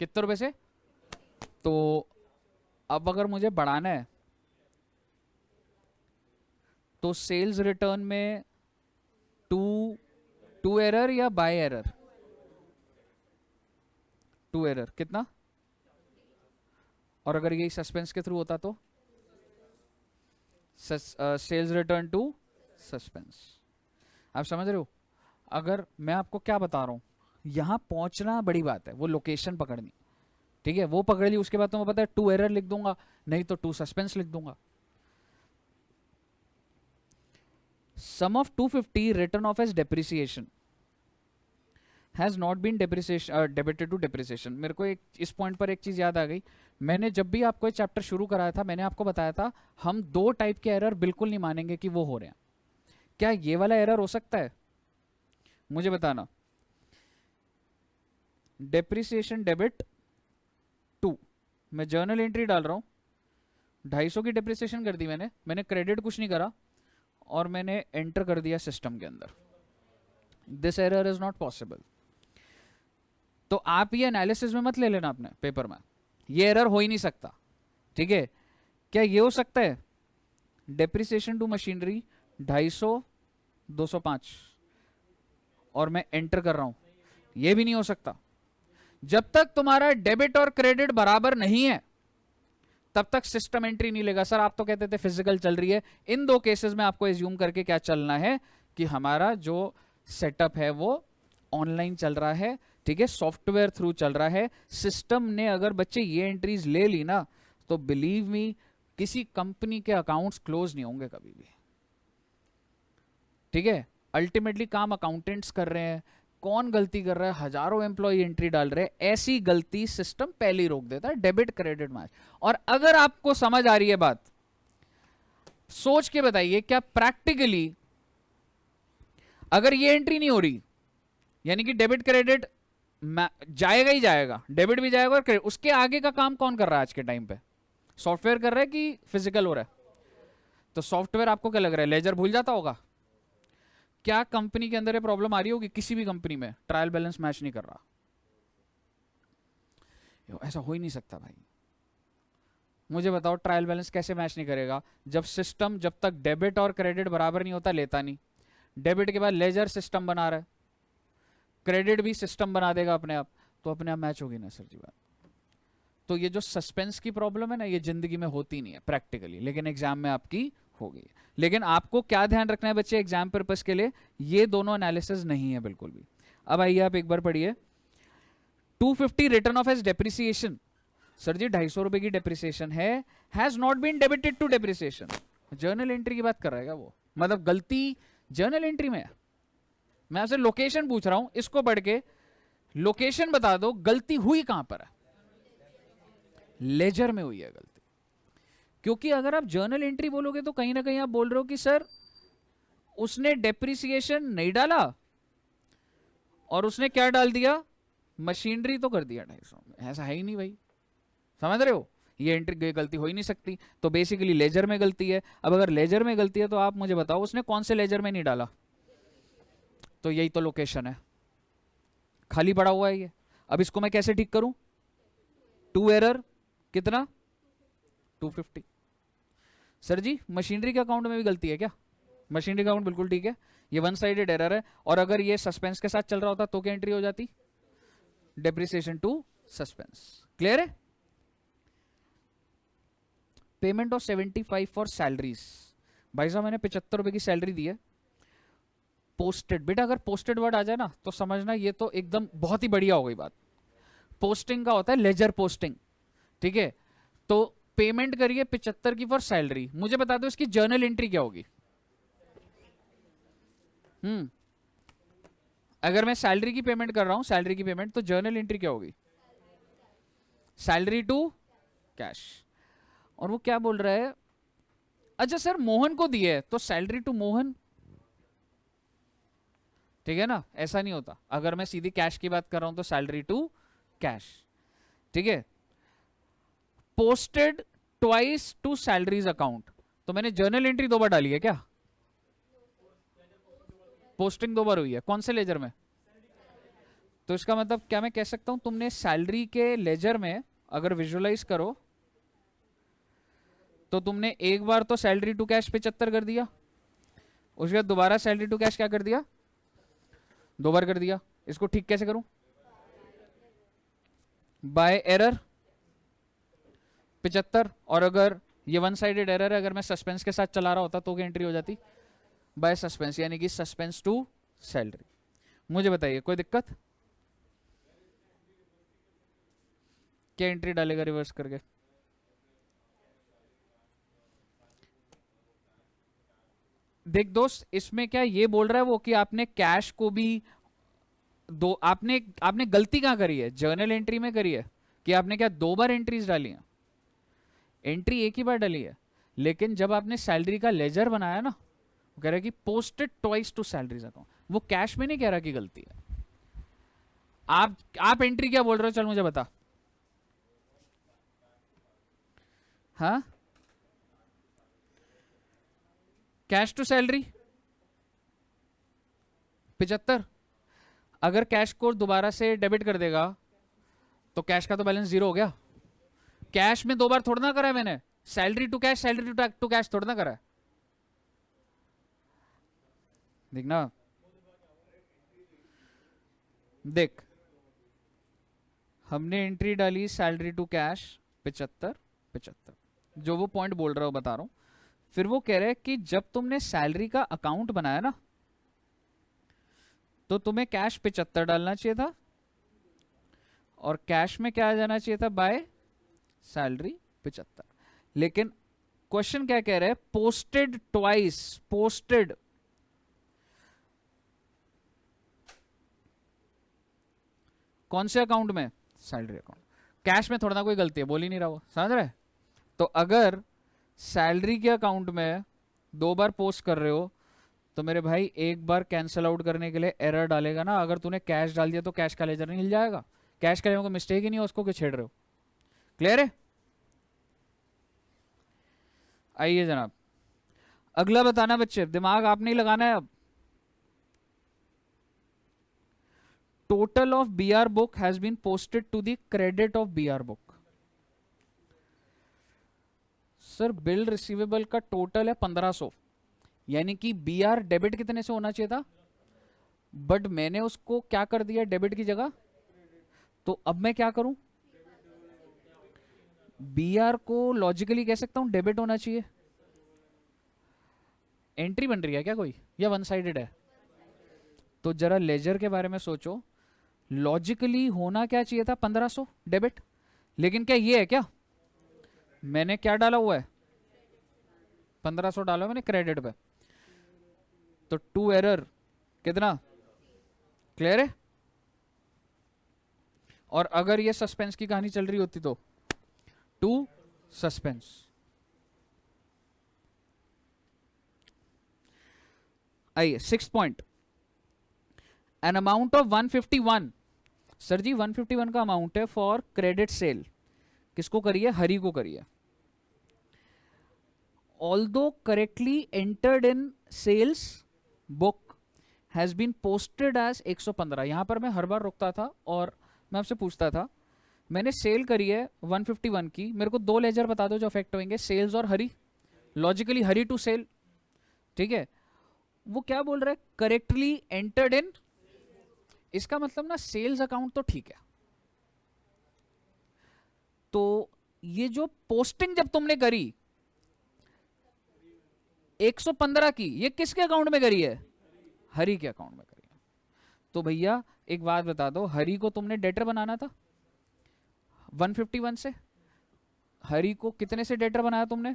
कितने रुपए से? तो अब अगर मुझे बढ़ाना है तो सेल्स रिटर्न में 2 एरर या बाय एरर? 2 एरर कितना? और अगर यही सस्पेंस के थ्रू होता तो सेल्स रिटर्न टू सस्पेंस। आप समझ रहे हो? अगर मैं आपको क्या बता रहा हूं, यहां पहुंचना बड़ी बात है, वो लोकेशन पकड़नी, ठीक है, वो पकड़ ली, उसके बाद तुम्हें पता है 2 एरर लिख दूंगा, नहीं तो 2 सस्पेंस लिख दूंगा। Sum of 250 written off as depreciation has not been debited to depreciation. मेरे को एक इस पॉइंट पर एक चीज याद आ गई। मैंने जब भी आपको ये चैप्टर शुरू कराया था, मैंने आपको बताया था हम 2 टाइप के एरर बिल्कुल नहीं मानेंगे कि वो हो रहे हैं। क्या ये वाला एरर हो सकता है? मुझे बताना। डेप्रिसिएशन डेबिट 2, मैं जर्नल एंट्री डाल रहा हूं, 250 की डेप्रिसिएशन कर दी मैंने क्रेडिट कुछ नहीं करा, और मैंने एंटर कर दिया सिस्टम के अंदर। This error is not possible. तो आप ये एनालिसिस में मत ले लेना अपने पेपर में, ये एरर हो ही नहीं सकता, ठीक है। क्या ये हो सकता है? डेप्रिसिएशन टू मशीनरी 250 205 और मैं एंटर कर रहा हूं, ये भी नहीं हो सकता। जब तक तुम्हारा डेबिट और क्रेडिट बराबर नहीं है तब तक सिस्टम एंट्री नहीं लेगा। सर आप तो कहते थे फिजिकल चल रही है। इन 2 केसेस में आपको एज्यूम करके क्या चलना है कि हमारा जो सेटअप है वो ऑनलाइन चल रहा है, ठीक है, सॉफ्टवेयर थ्रू चल रहा है। सिस्टम ने अगर बच्चे ये एंट्रीज ले ली ना, तो बिलीव मी किसी कंपनी के अकाउंट्स क्लोज नहीं होंगे कभी भी, ठीक है। अल्टीमेटली काम अकाउंटेंट्स कर रहे हैं। कौन गलती कर रहा है? हजारों एम्प्लॉय एंट्री डाल रहे हैं। ऐसी गलती सिस्टम पहले ही रोक देता है, डेबिट क्रेडिट मैच। और अगर आपको समझ आ रही है बात, सोच के बताइए, क्या प्रैक्टिकली अगर ये एंट्री नहीं हो रही, यानी कि डेबिट क्रेडिट जाएगा ही जाएगा, डेबिट भी जाएगा और क्रेडिट, उसके आगे का काम कौन कर रहा है आज के टाइम पे? सॉफ्टवेयर कर रहा है कि फिजिकल हो रहा है? तो सॉफ्टवेयर आपको क्या लग रहा है, लेजर भूल जाता होगा? क्या कंपनी के अंदर ये प्रॉब्लम आ रही होगी? किसी भी कंपनी में ट्रायल बैलेंस मैच नहीं कर रहा, ऐसा हो ही नहीं सकता भाई। मुझे बताओ ट्रायल बैलेंस कैसे मैच नहीं करेगा? जब सिस्टम, जब तक डेबिट और क्रेडिट बराबर नहीं होता, लेता नहीं। डेबिट के बाद लेजर सिस्टम बना रहा है, क्रेडिट भी सिस्टम बना देगा अपने आप, तो अपने आप मैच होगी ना सर जी बात। तो ये जो सस्पेंस की प्रॉब्लम है ना, ये जिंदगी में होती नहीं है प्रैक्टिकली, लेकिन एग्जाम में आपकी हो गई। लेकिन आपको क्या ध्यान रखना है बच्चे एग्जाम पर्पस के लिए, ये दोनों एनालिसिस नहीं है बिल्कुल भी। अब आइए आप एक बार पढ़िए 250 written off as depreciation. Sir ji 250 रुपए की डेप्रिसिएशन है, has not been debited to depreciation. Journal entry की बात कर रहा है क्या वो, मतलब गलती जर्नल एंट्री में है। मैं आपसे लोकेशन पूछ रहा हूं, इसको पढ़ के लोकेशन बता दो, गलती हुई कहां पर है। लेजर में हुई है गलती। क्योंकि अगर आप जर्नल एंट्री बोलोगे तो कहीं ना कहीं आप बोल रहे हो कि सर उसने डेप्रिसिएशन नहीं डाला और उसने क्या डाल दिया, मशीनरी तो कर दिया 250 में। ऐसा है ही नहीं भाई, समझ रहे हो, ये एंट्री गलती हो ही नहीं सकती। तो बेसिकली लेजर में गलती है। अब अगर लेजर में गलती है तो आप मुझे बताओ उसने कौन से लेजर में नहीं डाला, तो यही तो लोकेशन है, खाली पड़ा हुआ है ये। अब इसको मैं कैसे ठीक करूं, टू एरर कितना 250। सर जी मशीनरी के अकाउंट में भी गलती है क्या, मशीनरी का अकाउंट बिल्कुल ठीक है, ये वन साइडेड एरर है। और अगर ये सस्पेंस के साथ चल रहा होता तो क्या एंट्री हो जाती, डेप्रिसिएशन टू सस्पेंस। क्लियर है। Payment of 75 for salaries. भाई साहब मैंने 75 रुपए की सैलरी दी है, पोस्टेड। बेटा अगर पोस्टेड वर्ड आ जाए ना तो समझना ये तो एकदम बहुत ही बढ़िया हो गई बात। पोस्टिंग का होता है लेजर पोस्टिंग, ठीक है। तो पेमेंट करिए 75 की फॉर सैलरी। मुझे बता दो इसकी जर्नल एंट्री क्या होगी। अगर मैं सैलरी की पेमेंट कर रहा हूं, सैलरी की पेमेंट, तो जर्नल एंट्री क्या होगी, सैलरी टू कैश। और वो क्या बोल रहा है, अच्छा सर मोहन को दिए है तो सैलरी टू मोहन, ठीक है ना। ऐसा नहीं होता, अगर मैं सीधी कैश की बात कर रहा हूं तो सैलरी टू कैश, ठीक है। Posted twice to salaries account, तो मैंने जर्नल एंट्री 2 बार डाली है क्या, पोस्टिंग 2 बार हुई है, कौन से लेजर में। तो इसका मतलब क्या मैं कह सकता हूं तुमने सैलरी के लेजर में अगर विजुअलाइज करो तो तुमने एक बार तो सैलरी टू कैश 75 कर दिया, उसके बाद दोबारा सैलरी टू कैश क्या कर दिया, 2 बार कर दिया। इसको ठीक कैसे करूं, बाय एरर 75। और अगर ये वन साइडेड एरर है, अगर मैं सस्पेंस के साथ चला रहा होता तो क्या एंट्री हो जाती, बाय सस्पेंस, यानी कि सस्पेंस टू सैलरी। मुझे बताइए कोई दिक्कत, क्या एंट्री डालेगा रिवर्स करके। देख दोस्त इसमें क्या ये बोल रहा है वो कि आपने कैश को भी दो, आपने आपने गलती कहां करी है, जर्नल एंट्री में करी है कि आपने क्या 2 बार एंट्रीज डाली हैं। एंट्री एक ही बार डाली है, लेकिन जब आपने सैलरी का लेजर बनाया ना, वो कह रहा है कि posted twice to salaries account, वो कैश में नहीं कह रहा कि गलती है। आप एंट्री क्या बोल रहे हो, चल मुझे बता। हाँ कैश टू सैलरी 75, अगर कैश को दोबारा से डेबिट कर देगा तो कैश का तो बैलेंस 0 हो गया। कैश में 2 बार थोड़ा ना करा है मैंने, salary to cash, salary to cash थोड़ा ना करा है। देखना, देख हमने एंट्री डाली सैलरी टू कैश 75 75, जो वो पॉइंट बोल रहा हूं बता रहा हूं। फिर वो कह रहे हैं कि जब तुमने सैलरी का अकाउंट बनाया ना तो तुम्हें कैश 75 डालना चाहिए था और कैश में क्या आ जाना चाहिए था, बाय सैलरी 75। लेकिन क्वेश्चन क्या कह रहे हैं, पोस्टेड ट्वाइस, पोस्टेड कौन से अकाउंट में, सैलरी अकाउंट। कैश में थोड़ा ना कोई गलती है, बोल ही नहीं रहा वो, समझ रहे। तो अगर सैलरी के अकाउंट में 2 बार पोस्ट कर रहे हो तो मेरे भाई एक बार कैंसिल आउट करने के लिए एरर डालेगा ना। अगर तूने कैश डाल दिया तो कैश का लेजर नहीं हिल जाएगा, कैश का को मिस्टेक ही नहीं हो, उसको क्यों छेड़ रहे हो। क्लियर है। आइए जनाब अगला बताना बच्चे, दिमाग आपने ही लगाना है अब। Total of BR book has been posted to the credit of BR book. Sir bill receivable का टोटल है 1500, यानी कि बी आर डेबिट कितने से होना चाहिए था, बट मैंने उसको क्या कर दिया डेबिट की जगह, तो अब मैं क्या करूं, बी आर को लॉजिकली कह सकता हूं डेबिट होना चाहिए। एंट्री बन रही है क्या कोई, या वन साइडेड है? तो जरा लेजर के बारे में सोचो, लॉजिकली होना क्या चाहिए था 1500 डेबिट, लेकिन क्या ये है क्या, मैंने क्या डाला हुआ है 1500 डाला मैंने क्रेडिट पे, तो टू एरर कितना, क्लियर है? और अगर ये सस्पेंस की कहानी चल रही होती तो टू सस्पेंस। आइए 6 point, an amount of 151, sir ji 151 का अमाउंट है फॉर क्रेडिट सेल, किसको करिए, हरी को करिए। Although correctly entered in sales book has been posted as 115। यहां पर मैं हर बार रुकता था और मैं आपसे पूछता था, मैंने सेल करी है 151 की, मेरे को दो लेजर बता दो जो अफेक्ट होंगे, सेल्स और हरी, लॉजिकली हरी टू सेल, ठीक है। वो क्या बोल रहा है, करेक्टली एंटर्ड इन, इसका मतलब ना सेल्स अकाउंट तो ठीक है, तो ये जो पोस्टिंग जब तुमने करी 115 की, ये किसके अकाउंट में करी है, हरी के अकाउंट में करी है। तो भैया एक बात बता दो, हरी को तुमने डेटर बनाना था 151 से, हरी को कितने से डेटर बनाया तुमने,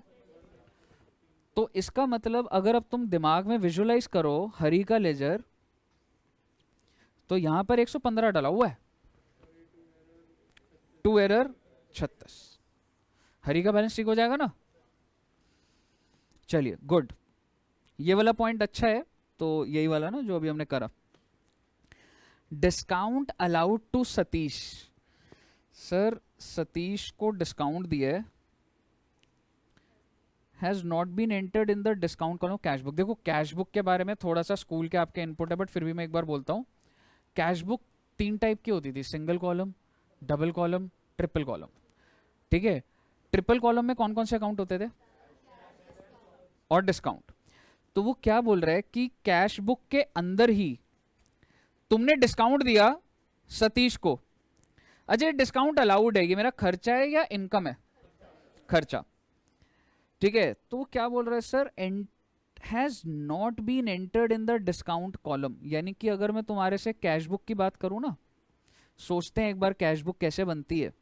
तो इसका मतलब अगर अब तुम दिमाग में विजुअलाइज करो हरी का लेजर, तो यहां पर 115 डाला हुआ है, टू एरर 36, हरी का बैलेंस ठीक हो जाएगा ना। चलिए गुड, ये वाला पॉइंट अच्छा है, तो यही वाला ना जो अभी हमने करा। Discount allowed to Satish, sir Satish को डिस्काउंट दिया है, has not been entered in the discount column cash book. देखो कैश बुक के बारे में थोड़ा सा स्कूल के आपके इनपुट है, बट फिर भी मैं एक बार बोलता हूं, कैश बुक 3 टाइप की होती थी, single column, double column, triple column, ठीक है। ट्रिपल कॉलम में कौन कौन से अकाउंट होते थे, और डिस्काउंट। तो वो क्या बोल रहा है कि कैश बुक के अंदर ही तुमने डिस्काउंट दिया सतीश को, अजय डिस्काउंट अलाउड है, ये मेरा खर्चा है या इनकम है, खर्चा, ठीक है। तो वो क्या बोल रहा है, sir has not been entered in the discount column, यानी कि अगर मैं तुम्हारे से कैश बुक की बात करूं ना, सोचते हैं एक बार कैश बुक कैसे बनती है,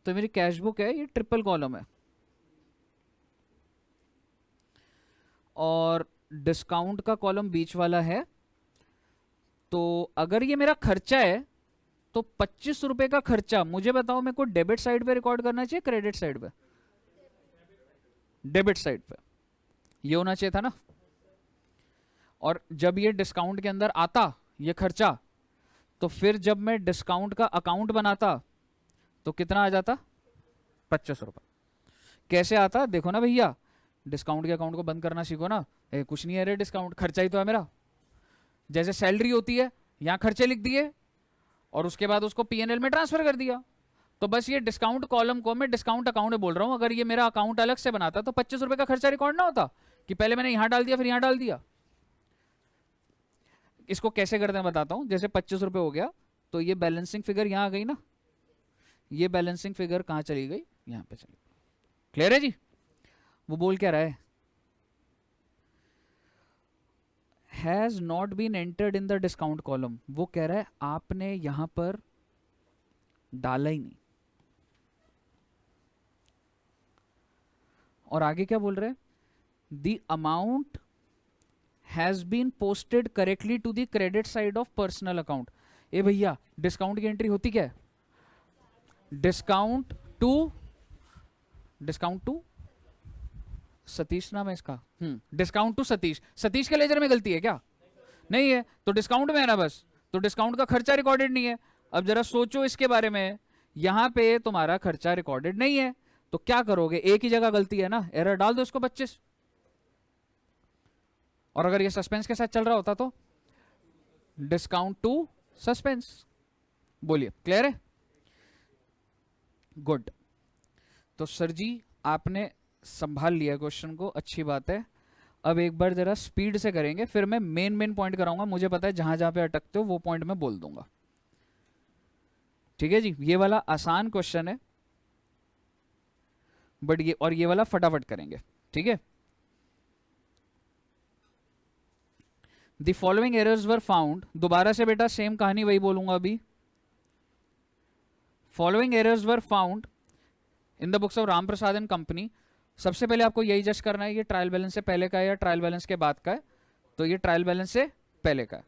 तो मेरी कैश बुक है, ये ट्रिपल कॉलम है, और डिस्काउंट का कॉलम बीच वाला है। तो अगर ये मेरा खर्चा है, तो 25 रुपए का खर्चा, मुझे बताओ मेरे को डेबिट साइड पे रिकॉर्ड करना चाहिए, क्रेडिट साइड पे, डेबिट साइड पे, ये होना चाहिए था ना। और जब ये डिस्काउंट के अंदर आता ये खर्चा, तो फिर जब मैं डिस्काउंट का अकाउंट बनाता तो कितना आ जाता, 25 रुपए। कैसे आता देखो ना भैया, डिस्काउंट के अकाउंट को बंद करना सीखो ना, कुछ नहीं है रे, डिस्काउंट खर्चा ही तो है मेरा, जैसे सैलरी होती है, यहां खर्चे लिख दिए और उसके बाद उसको पीएनएल में ट्रांसफर कर दिया, तो बस ये डिस्काउंट कॉलम को मैं डिस्काउंट अकाउंट में बोल रहा हूं। अगर ये मेरा अकाउंट अलग से बनाता तो 25 रुपए का खर्चा रिकॉर्ड ना होता कि पहले मैंने यहां डाल दिया फिर यहां डाल दिया। इसको कैसे करते हैं बताता हूं, जैसे 25 रुपए हो गया, तो ये बैलेंसिंग फिगर यहां आ गई ना, ये बैलेंसिंग फिगर कहां चली गई, यहां पे चली गई। क्लियर है जी? वो बोल क्या रहा है, has not been entered in the discount column, वो कह रहा है आपने यहां पर डाला ही नहीं। और आगे क्या बोल रहे हैं, the amount has been posted correctly to the credit side of personal account. ए भैया डिस्काउंट की एंट्री होती क्या है, डिस्काउंट टू सतीश नाम है इसका, डिस्काउंट टू सतीश। सतीश के लेजर में गलती है क्या, नहीं है, तो डिस्काउंट में है ना बस, तो डिस्काउंट का खर्चा रिकॉर्डेड नहीं है। अब जरा सोचो इसके बारे में, यहां पे तुम्हारा खर्चा रिकॉर्डेड नहीं है, तो क्या करोगे, एक ही जगह गलती है ना, एरर डाल दो इसको 25। और अगर ये सस्पेंस के साथ चल रहा होता तो डिस्काउंट टू सस्पेंस। बोलिए क्लियर है, गुड। तो सर जी आपने संभाल लिया क्वेश्चन को, अच्छी बात है। अब एक बार जरा स्पीड से करेंगे, फिर मैं मेन पॉइंट कराऊंगा। मुझे पता है जहां जहां पे अटकते हो वो पॉइंट मैं बोल दूंगा। ठीक है जी, ये वाला आसान क्वेश्चन है, बट ये वाला फटाफट करेंगे। ठीक है। The following errors were found, दोबारा से बेटा सेम कहानी वही बोलूंगा अभी। Following errors were found in the books of Ram Prasad and company. सबसे पहले आपको यही जज करना है ये ट्रायल बैलेंस से पहले का है या ट्रायल बैलेंस के बाद का है। तो ये ट्रायल बैलेंस से पहले का है।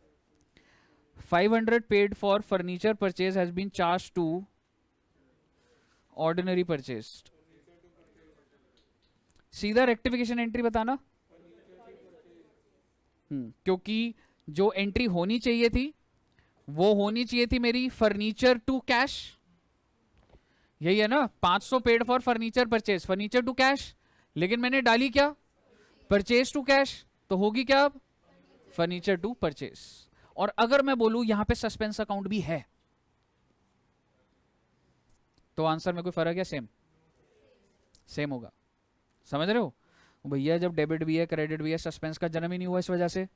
500 paid for furniture purchase has been charge to ordinary purchase. सीधा रेक्टिफिकेशन एंट्री बताना। क्योंकि जो एंट्री होनी चाहिए थी वो होनी चाहिए थी मेरी फर्नीचर टू कैश। यही है ना, 500 paid for furniture purchase, furniture to cash, लेकिन मैंने डाली क्या, परचेज टू कैश, तो होगी क्या अब, फर्नीचर टू परचेज। और अगर मैं बोलूं यहां पे सस्पेंस अकाउंट भी है तो आंसर में कोई फर्क है, सेम होगा। समझ रहे हो भैया, जब डेबिट भी है क्रेडिट भी है, सस्पेंस का जन्म ही नहीं हुआ इस वजह से।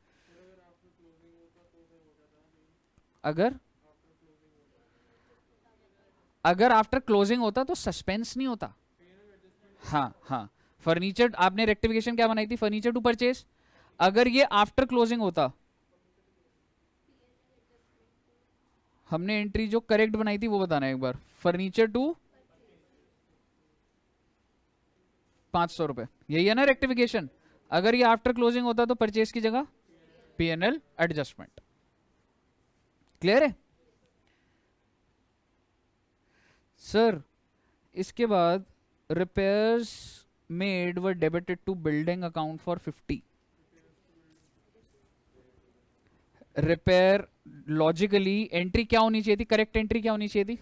अगर आफ्टर क्लोजिंग होता तो सस्पेंस नहीं होता। हाँ, फर्नीचर आपने रेक्टिफिकेशन क्या बनाई थी, फर्नीचर टू परचेज। अगर ये आफ्टर क्लोजिंग होता, हमने एंट्री जो करेक्ट बनाई थी वो बताना एक बार, फर्नीचर टू 500 रुपए, यही है ना रेक्टिफिकेशन। अगर ये आफ्टर क्लोजिंग होता तो परचेज की जगह P&L एडजस्टमेंट। क्लियर है सर? इसके बाद repairs made were debited to building account for 50। Repair logically entry क्या होनी चाहिए थी, करेक्ट एंट्री क्या होनी चाहिए थी,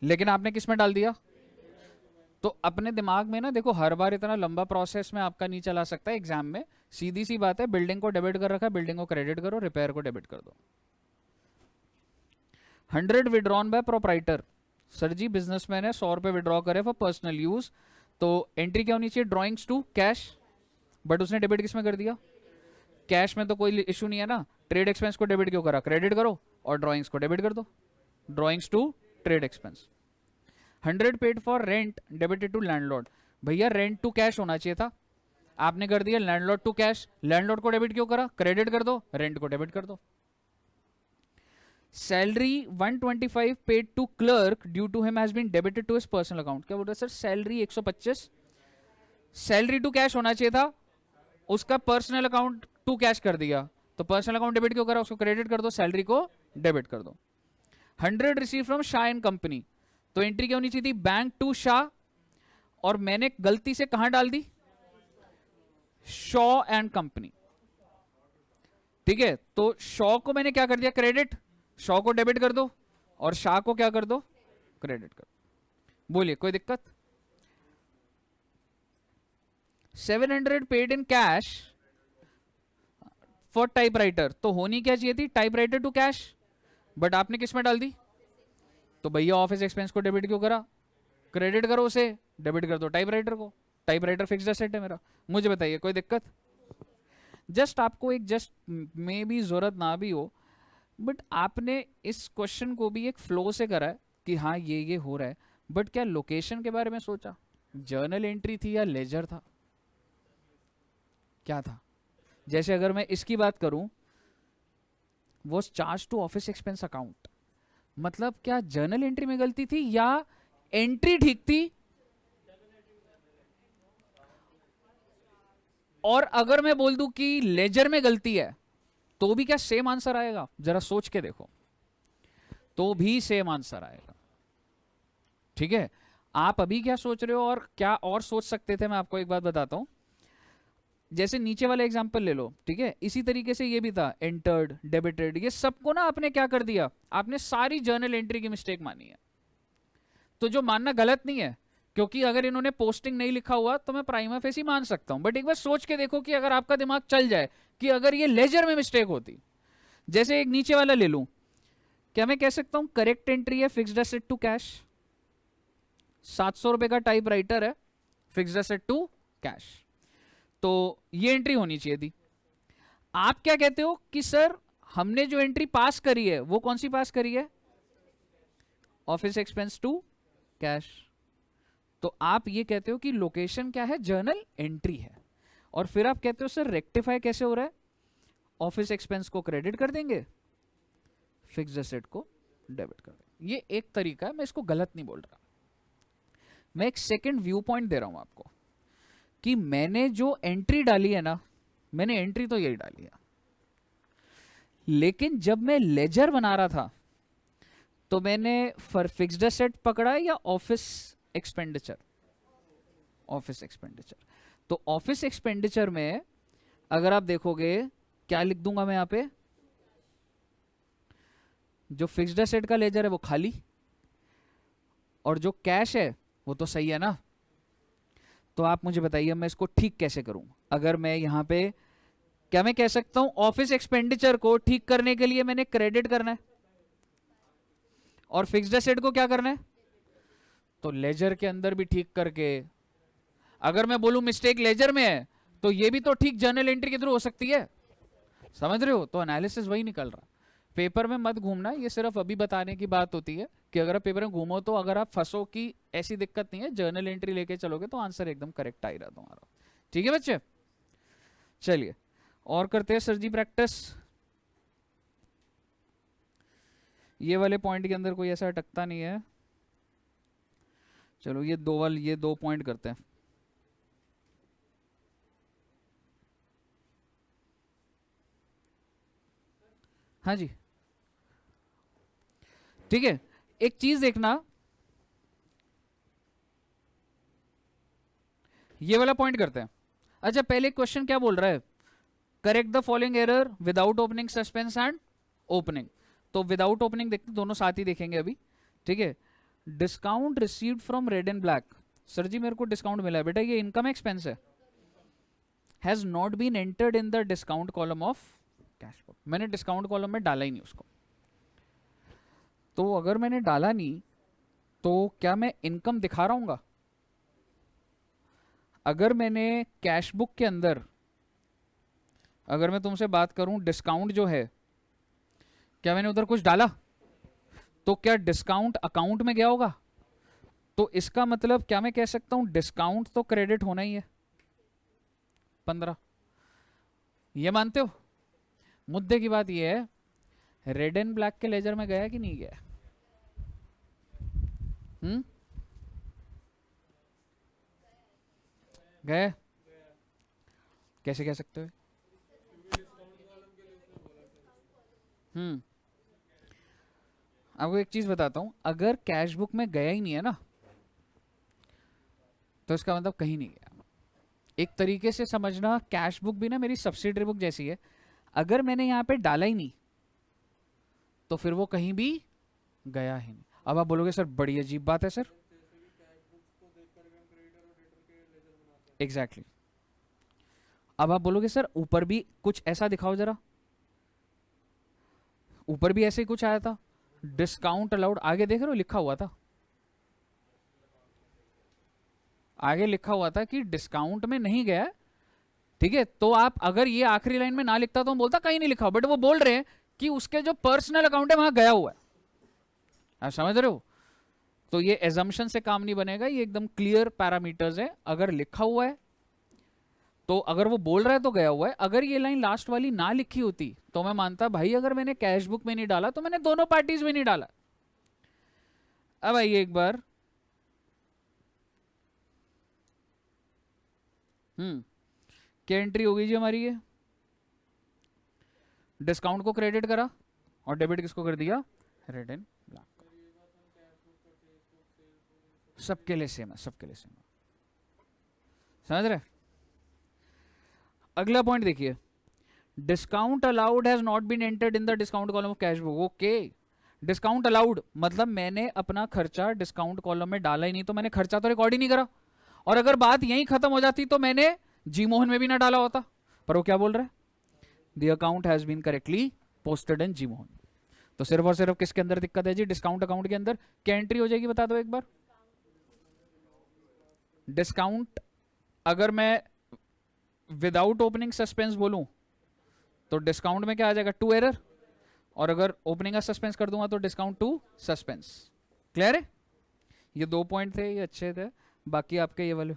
लेकिन आपने किस में डाल दिया। तो अपने दिमाग में ना देखो, हर बार इतना लंबा प्रोसेस में आपका नहीं चला सकता एग्जाम में। सीधी सी बात है, बिल्डिंग को डेबिट कर रखा है, बिल्डिंग को क्रेडिट करो, रिपेयर को डेबिट कर दो। 100 withdrawn by proprietor. Sir ji businessman है, 100 रुपए विड्रॉ करे फॉर पर्सनल यूज, तो एंट्री क्या होनी चाहिए, ड्रॉइंग्स टू कैश, बट उसने डेबिट किस में कर दिया, कैश में। तो कोई इशू नहीं है ना, ट्रेड एक्सपेंस को डेबिट क्यों करा, क्रेडिट करो और ड्रॉइंग्स को डेबिट कर दो, drawings to trade expense. 100 paid for rent debited to landlord. भैया रेंट टू कैश होना चाहिए था, आपने कर दिया लैंडलॉर्ड टू कैश। लैंडलॉर्ड को डेबिट क्यों करा, क्रेडिट कर दो, रेंट को डेबिट कर दो। Salary 125 paid to clerk due to him has been debited to his personal account. क्या बोल रहे sir, salary 125, salary to cash होना चाहिए था, उसका पर्सनल अकाउंट टू कैश कर दिया, तो पर्सनल अकाउंट डेबिट क्यों करा, उसको क्रेडिट कर दो, सैलरी को डेबिट कर दो। 100 receive from Shah and company, तो एंट्री क्या होनी चाहिए थी, बैंक टू शाह, और मैंने गलती से कहां डाल दी, शॉ एंड कंपनी। ठीक है, तो शॉ को मैंने क्या कर दिया, क्रेडिट, शॉ को डेबिट कर दो, और शाह को क्या कर दो, क्रेडिट कर दो। बोलिए कोई दिक्कत। 700 paid in cash for typewriter, तो होनी क्या चाहिए थी, टाइपराइटर टू कैश, बट आपने किस में डाल दी, तो भैया ऑफिस एक्सपेंस को डेबिट क्यों करा, क्रेडिट करो उसे, डेबिट कर दो टाइपराइटर को, टाइपराइटर फिक्स्ड एसेट है मेरा। मुझे बताइए कोई दिक्कत। जस्ट आपको एक जस्ट में भी जरूरत ना भी हो, बट आपने इस क्वेश्चन को भी एक फ्लो से करा है कि हाँ ये हो रहा है, बट क्या लोकेशन के बारे में सोचा, जर्नल एंट्री थी या लेजर था, क्या था। जैसे अगर मैं इसकी बात करूं, वो charge to office expense account, मतलब क्या जर्नल एंट्री में गलती थी या एंट्री ठीक थी। और अगर मैं बोल दूं कि लेजर में गलती है तो भी क्या सेम आंसर आएगा, जरा सोच के देखो, तो भी सेम आंसर आएगा। ठीक है, आप अभी क्या सोच रहे हो और क्या और सोच सकते थे, मैं आपको एक बात बताता हूं। जैसे नीचे वाला एग्जांपल ले लो, ठीक है, इसी तरीके से ये भी था, एंटर्ड, डेबिटेड, ये सबको ना आपने क्या कर दिया, आपने सारी जर्नल एंट्री की मिस्टेक मानी है। तो जो मानना गलत नहीं है, क्योंकि अगर इन्होंने पोस्टिंग नहीं लिखा हुआ तो मैं प्राइमा फेसी मान सकता हूं, बट एक बार सोच के देखो कि अगर आपका दिमाग चल जाए कि अगर ये लेजर में मिस्टेक होती, जैसे एक नीचे वाला ले लूं, क्या मैं कह सकता हूं करेक्ट एंट्री है फिक्स्ड एसेट टू कैश, 700 रुपए का टाइपराइटर है, फिक्स्ड एसेट टू कैश, तो ये एंट्री होनी चाहिए थी। आप क्या कहते हो कि सर हमने जो एंट्री पास करी है वो कौन सी पास करी है, ऑफिस एक्सपेंस टू कैश। तो आप ये कहते हो कि लोकेशन क्या है, जर्नल एंट्री है, और फिर आप कहते हो सर रेक्टिफाई कैसे हो रहा है, ऑफिस एक्सपेंस को क्रेडिट कर देंगे, फिक्स्ड एसेट को डेबिट कर देंगे। ये एक तरीका है, मैं इसको गलत नहीं बोल रहा, मैं एक सेकंड व्यू पॉइंट दे रहा हूं आपको कि मैंने जो एंट्री डाली है ना, मैंने एंट्री तो यही डाली है, लेकिन जब मैं लेजर बना रहा था तो मैंने फॉर फिक्स्ड एसेट पकड़ा या ऑफिस एक्सपेंडिचर, ऑफिस एक्सपेंडिचर। तो ऑफिस एक्सपेंडिचर में अगर आप देखोगे क्या लिख दूंगा मैं यहां पे, जो फिक्स्ड एसेट का लेजर है वो खाली, और जो कैश है वो तो सही है ना। तो आप मुझे बताइए मैं इसको ठीक कैसे करूं। अगर मैं यहां पे क्या मैं कह सकता हूं ऑफिस एक्सपेंडिचर को ठीक करने के लिए मैंने क्रेडिट करना है और फिक्स्ड एसेट को क्या करना है, तो लेजर के अंदर भी ठीक करके, अगर मैं बोलूं मिस्टेक लेजर में है तो ये भी तो ठीक जर्नल एंट्री के थ्रू हो सकती है, समझ रहे हो। तो एनालिसिस वही निकल रहा। पेपर में मत घूमना, ये सिर्फ अभी बताने की बात होती है कि अगर आप पेपर में घूमो तो अगर आप फंसो कि ऐसी दिक्कत नहीं है, जर्नल एंट्री लेके चलोगे तो आंसर एकदम करेक्ट आ ही रहा तुम्हारा। ठीक है बच्चे, चलिए और करते हैं सर जी प्रैक्टिस। ये वाले पॉइंट के अंदर कोई ऐसा अटकता नहीं है, चलो ये दो पॉइंट करते हैं। हाँ जी ठीक है, एक चीज देखना, ये वाला पॉइंट करते हैं। अच्छा पहले क्वेश्चन क्या बोल रहा है, correct the following error without opening suspense and opening. तो विदाउट ओपनिंग देखते, दोनों साथ ही देखेंगे अभी, ठीक है। Discount received from Red and Black, sir ji मेरे को डिस्काउंट मिला है, बेटा ये इनकम एक्सपेंस है, has not been entered in the discount column of cash book. मैंने डिस्काउंट कॉलम में डाला ही नहीं उसको, तो अगर मैंने डाला नहीं तो क्या मैं इनकम दिखा रहा हूँगा। अगर मैंने कैश बुक के अंदर, अगर मैं तुमसे बात करूं डिस्काउंट जो है, क्या मैंने उधर कुछ डाला, तो क्या डिस्काउंट अकाउंट में गया होगा। तो इसका मतलब क्या मैं कह सकता हूं डिस्काउंट तो क्रेडिट होना ही है 15, ये मानते हो। मुद्दे की बात ये है रेड एंड ब्लैक के लेजर में गया कि नहीं गया, गए, कैसे कह सकते हो। आपको एक चीज बताता हूं, अगर कैश बुक में गया ही नहीं है ना तो इसका मतलब कहीं नहीं गया। एक तरीके से समझना, कैश बुक भी ना मेरी सब्सिडरी बुक जैसी है, अगर मैंने यहां पे डाला ही नहीं तो फिर वो कहीं भी गया ही नहीं। अब आप बोलोगे सर बड़ी अजीब बात है सर, एग्जैक्टली अब आप बोलोगे सर ऊपर भी कुछ ऐसा दिखाओ जरा, ऊपर भी ऐसे ही कुछ आया था, डिस्काउंट अलाउड, आगे देख रहे हो लिखा हुआ था, आगे लिखा हुआ था कि डिस्काउंट में नहीं गया, ठीक है। तो आप अगर ये आखिरी लाइन में ना लिखता तो हम बोलता कहीं नहीं लिखा, बट वो बोल रहे हैं कि उसके जो पर्सनल अकाउंट है वहां गया हुआ है, आप समझ रहे हो। तो ये एजम्पशन से काम नहीं बनेगा, ये एकदम क्लियर पैरामीटर्स है। अगर लिखा हुआ है तो अगर वो बोल रहा है तो गया हुआ है, अगर ये लाइन लास्ट वाली ना लिखी होती तो मैं मानता भाई अगर मैंने कैश बुक में नहीं डाला तो मैंने दोनों पार्टीज में नहीं डाला। अब आइए एक बार, क्या एंट्री हो गई जी हमारी, ये डिस्काउंट को क्रेडिट करा और डेबिट किसको कर दिया, रेड एंड ब्लैक। सबके लिए सेम है, सबके लिए सेम है, समझ रहे। अगला पॉइंट देखिए, discount allowed has not been entered in the discount column of cash book. Okay, discount allowed मतलब मैंने अपना खर्चा डिस्काउंट कॉलम में डाला ही नहीं, तो मैंने खर्चा तो रिकॉर्ड ही नहीं करा, और अगर बात यहीं खत्म हो जाती तो मैंने जी मोहन में भी ना डाला होता। पर वो क्या बोल रहा है, the account has been correctly posted in G Mohan. तो सिर्फ और सिर्फ किसके अंदर दिक्कत है जी, डिस्काउंट अकाउंट के अंदर। क्या एंट्री हो जाएगी बता दो एक बार, डिस्काउंट अगर मैं विदाउट ओपनिंग सस्पेंस बोलूं तो डिस्काउंट में क्या आ जाएगा, टू एरर, और अगर ओपनिंग का सस्पेंस कर दूंगा तो डिस्काउंट टू सस्पेंस। क्लियर है? ये 2 पॉइंट थे, ये अच्छे थे। बाकी आपके ये वाले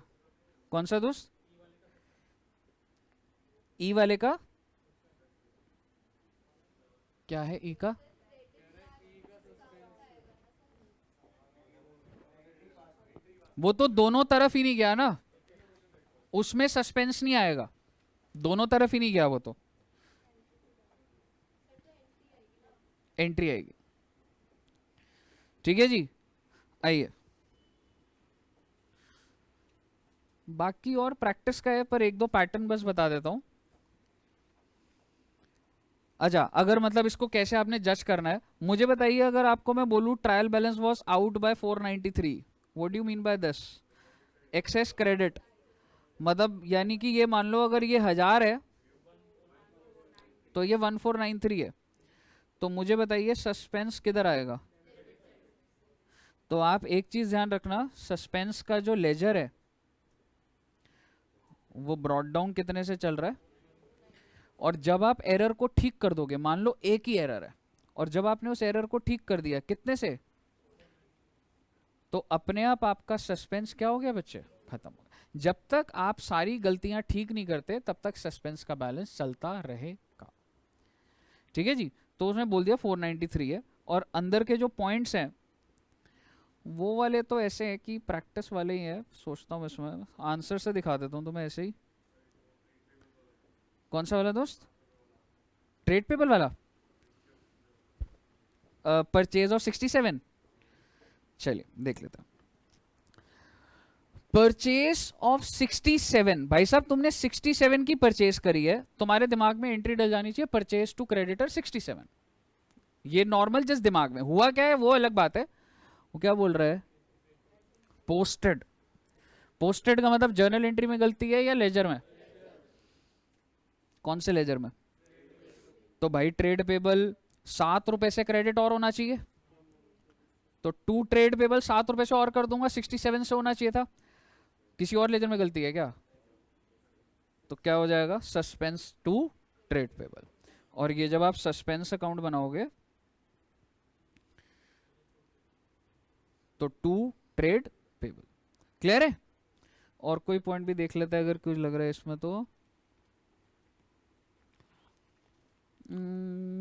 कौन सा दोस्त, ई वाले का क्या है, ई का वो तो दोनों तरफ ही नहीं गया ना, उसमें सस्पेंस नहीं आएगा, दोनों तरफ ही नहीं गया, वो तो एंट्री आएगी। ठीक है जी, आइए बाकी और प्रैक्टिस का है, पर एक दो पैटर्न बस बता देता हूं। अच्छा, अगर मतलब इसको कैसे आपने जज करना है मुझे बताइए। अगर आपको मैं बोलूं trial balance was out by 493, what do you mean by this? Excess credit मतलब यानी कि ये मान लो अगर ये 1000 है तो ये 1493 है, तो मुझे बताइए सस्पेंस किधर आएगा? तो आप एक चीज ध्यान रखना, सस्पेंस का जो लेजर है वो ब्रॉड डाउन कितने से चल रहा है, और जब आप एरर को ठीक कर दोगे, मान लो एक ही एरर है, और जब आपने उस एरर को ठीक कर दिया कितने से, तो अपने आप आपका सस्पेंस क्या हो गया बच्चे, खत्म हो गया। जब तक आप सारी गलतियां ठीक नहीं करते तब तक सस्पेंस का बैलेंस चलता रहेगा। ठीक है जी, तो उसने बोल दिया 493 है, और अंदर के जो पॉइंट्स हैं वो वाले तो ऐसे हैं कि प्रैक्टिस वाले ही है, सोचता हूँ इसमें आंसर से दिखा देता हूँ तुम्हें ऐसे ही। कौन सा वाला दोस्त, ट्रेड पेबल वाला, परचेज ऑफ 67, चलिए देख लेते हैं। परचेज ऑफ 67, भाई साहब तुमने 67 की परचेज करी है, तुम्हारे दिमाग में एंट्री डल जानी चाहिए परचेज टू क्रेडिटर 67। ये नॉर्मल जिस दिमाग में हुआ क्या है वो अलग बात है। वो क्या बोल रहा है, पोस्टेड। पोस्टेड का मतलब जर्नल एंट्री में गलती है या लेजर में? कौन से लेजर में? तो भाई ट्रेड पेबल 7 रुपए से क्रेडिट और होना चाहिए, तो टू ट्रेड पेबल 7 रुपए से और कर दूंगा, 67 से होना चाहिए था। किसी और लेजर में गलती है क्या? तो क्या हो जाएगा, सस्पेंस टू ट्रेड पेबल। और ये जब आप सस्पेंस अकाउंट बनाओगे तो टू ट्रेड पेबल। क्लियर है? और कोई पॉइंट भी देख लेते हैं अगर कुछ लग रहा है इसमें तो।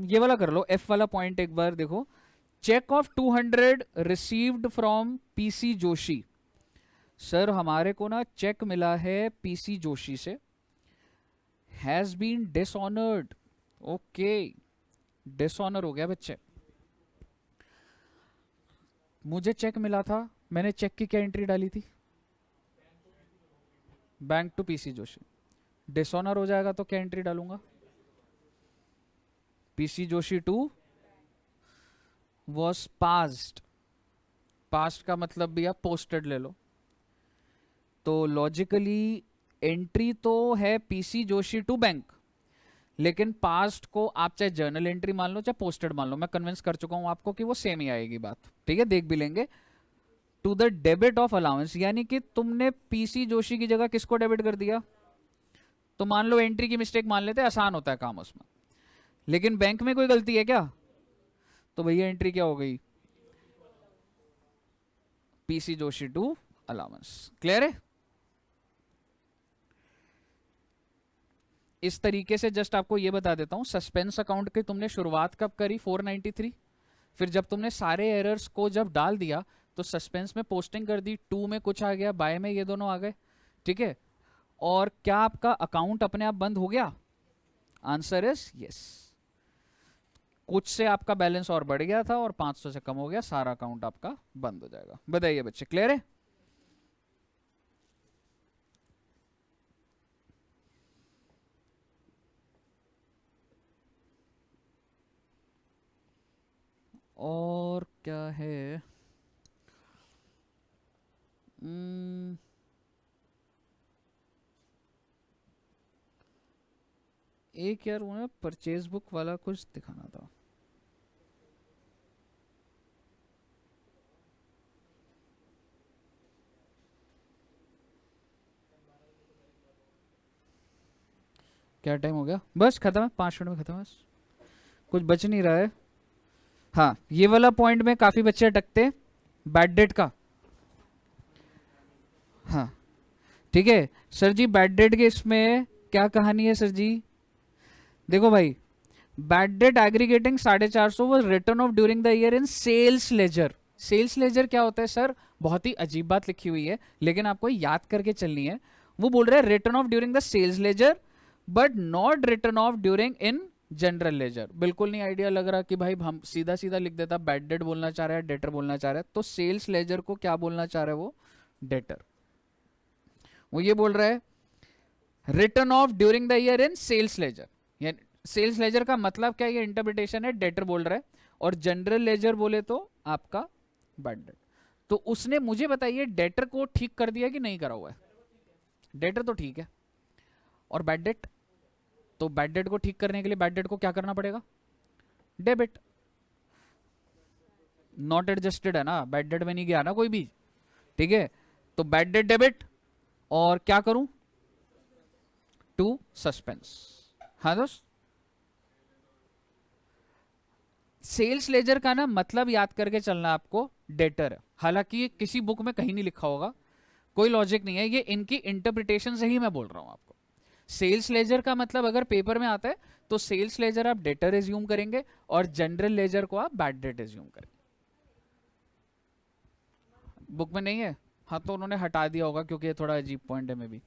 ये वाला कर लो, एफ वाला पॉइंट एक बार देखो। Cheque of 200 received from PC Joshi. Sir हमारे को ना चेक मिला है पीसी जोशी से, has been dishonoured. Okay, dishonour हो गया बच्चे। मुझे चेक मिला था, मैंने चेक की क्या एंट्री डाली थी, bank to PC Joshi. Dishonour हो जाएगा तो क्या एंट्री डालूंगा, PC Joshi to was passed. Past का मतलब भी आप पोस्टेड ले लो, तो लॉजिकली एंट्री तो है पीसी जोशी टू बैंक, लेकिन पास्ट को आप चाहे जर्नल एंट्री मान लो चाहे पोस्टेड मान लो, मैं कन्विंस कर चुका हूं आपको कि वो सेम ही आएगी बात। ठीक है, देख भी लेंगे। To the debit of allowance, यानी कि तुमने पीसी जोशी की जगह किसको डेबिट कर दिया, तो मान लो एंट्री की मिस्टेक मान लेते, आसान होता है काम उसमें। लेकिन बैंक में कोई गलती है क्या, तो भैया एंट्री क्या हो गई, PC Joshi to allowance. Clear है? इस तरीके से जस्ट आपको ये बता देता हूं, सस्पेंस अकाउंट की तुमने शुरुआत कब करी, 493। फिर जब तुमने सारे एरर्स को जब डाल दिया तो सस्पेंस में पोस्टिंग कर दी, टू में कुछ आ गया, बाय में ये दोनों आ गए। ठीक है, और क्या आपका अकाउंट अपने आप बंद हो गया? Answer is yes. कुछ से आपका बैलेंस और बढ़ गया था और 500 से कम हो गया, सारा अकाउंट आपका बंद हो जाएगा। बताइए बच्चे, क्लियर है? और क्या है, एक यार उन्हें परचेज बुक वाला कुछ दिखाना था। क्या टाइम हो गया? बस खत्म है, 5 मिनट में खत्म है, बस कुछ बच नहीं रहा है। हाँ, ये वाला पॉइंट में काफी बच्चे अटकते हैं, बैड डेट का। हाँ ठीक है सर जी, बैड डेट के इसमें क्या कहानी है सर जी? देखो भाई, बैड डेट एग्रीगेटिंग 450 वो return off during the year in sales ledger. Sales ledger क्या होता है सर? बहुत ही अजीब बात लिखी हुई है, लेकिन आपको याद करके चलनी है। वो बोल रहे हैं return off during the sales ledger but not return off during in general ledger. बिल्कुल नहीं आइडिया लग रहा कि भाई हम सीधा सीधा लिख देता बैड डेट बोलना चाह रहा है, डेटर बोलना चाह रहा है, तो सेल्स लेजर को क्या बोलना चाह रहा है वो? डेटर। वो ये बोल रहा है return off during the year in sales ledger, यानी सेल्स लेजर का मतलब क्या? ये इंटरप्रिटेशन है, डेटर बोल रहा है, और जनरल लेजर बोले तो आपका बैड डेट। तो उसने मुझे बताइए डेटर को ठीक कर दिया कि नहीं करा हुआ है? डेटर तो ठीक है, और बैड डेट? तो बैड डेट को ठीक करने के लिए बैड डेट को क्या करना पड़ेगा? डेबिट। नॉट एडजस्टेड है ना, बैड डेट में नहीं गया ना कोई भी, ठीक है? तो बैड डेट डेबिट, और क्या करूं? To suspense. हाँ दोस्त, सेल्स लेजर का ना मतलब याद करके चलना आपको, डेटर है। हालांकि ये किसी बुक में कहीं नहीं लिखा होगा, कोई लॉजिक नहीं है, ये इनकी इंटरप्रिटेशन से ही मैं बोल रहा हूं आपको। सेल्स लेजर का मतलब अगर पेपर में आता है तो सेल्स लेजर आप डेटर एज्यूम करेंगे और जनरल लेजर को आप बैड डेट एज्यूम करेंगे। बुक में नहीं है? हाँ तो उन्होंने हटा दिया होगा क्योंकि ये थोड़ा अजीब पॉइंट है मे भी,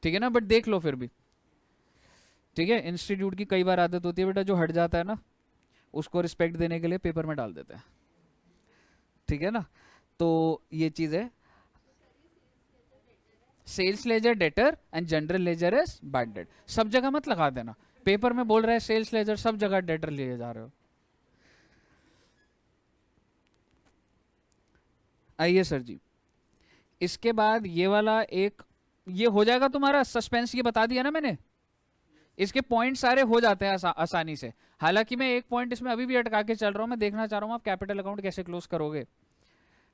ठीक है ना? बट देख लो फिर भी, ठीक है? इंस्टीट्यूट की कई बार आदत होती है बेटा, जो हट जाता है ना उसको रिस्पेक्ट देने के लिए पेपर में डाल देते हैं, ठीक है ना? तो ये चीज है, sales ledger debtor and general ledger is bad debt. सब जगह मत लगा देना, पेपर में बोल रहा है सेल्स लेजर, सब जगह डेटर लिए जा रहे हो। आइए सर जी, इसके बाद ये वाला एक, ये हो जाएगा तुम्हारा सस्पेंस, ये बता दिया ना मैंने, इसके पॉइंट सारे हो जाते हैं आसानी से। हालांकि मैं एक पॉइंट इसमें अभी भी अटका के चल रहा हूं, मैं देखना चाह रहा हूं आप कैपिटल अकाउंट कैसे क्लोज करोगे,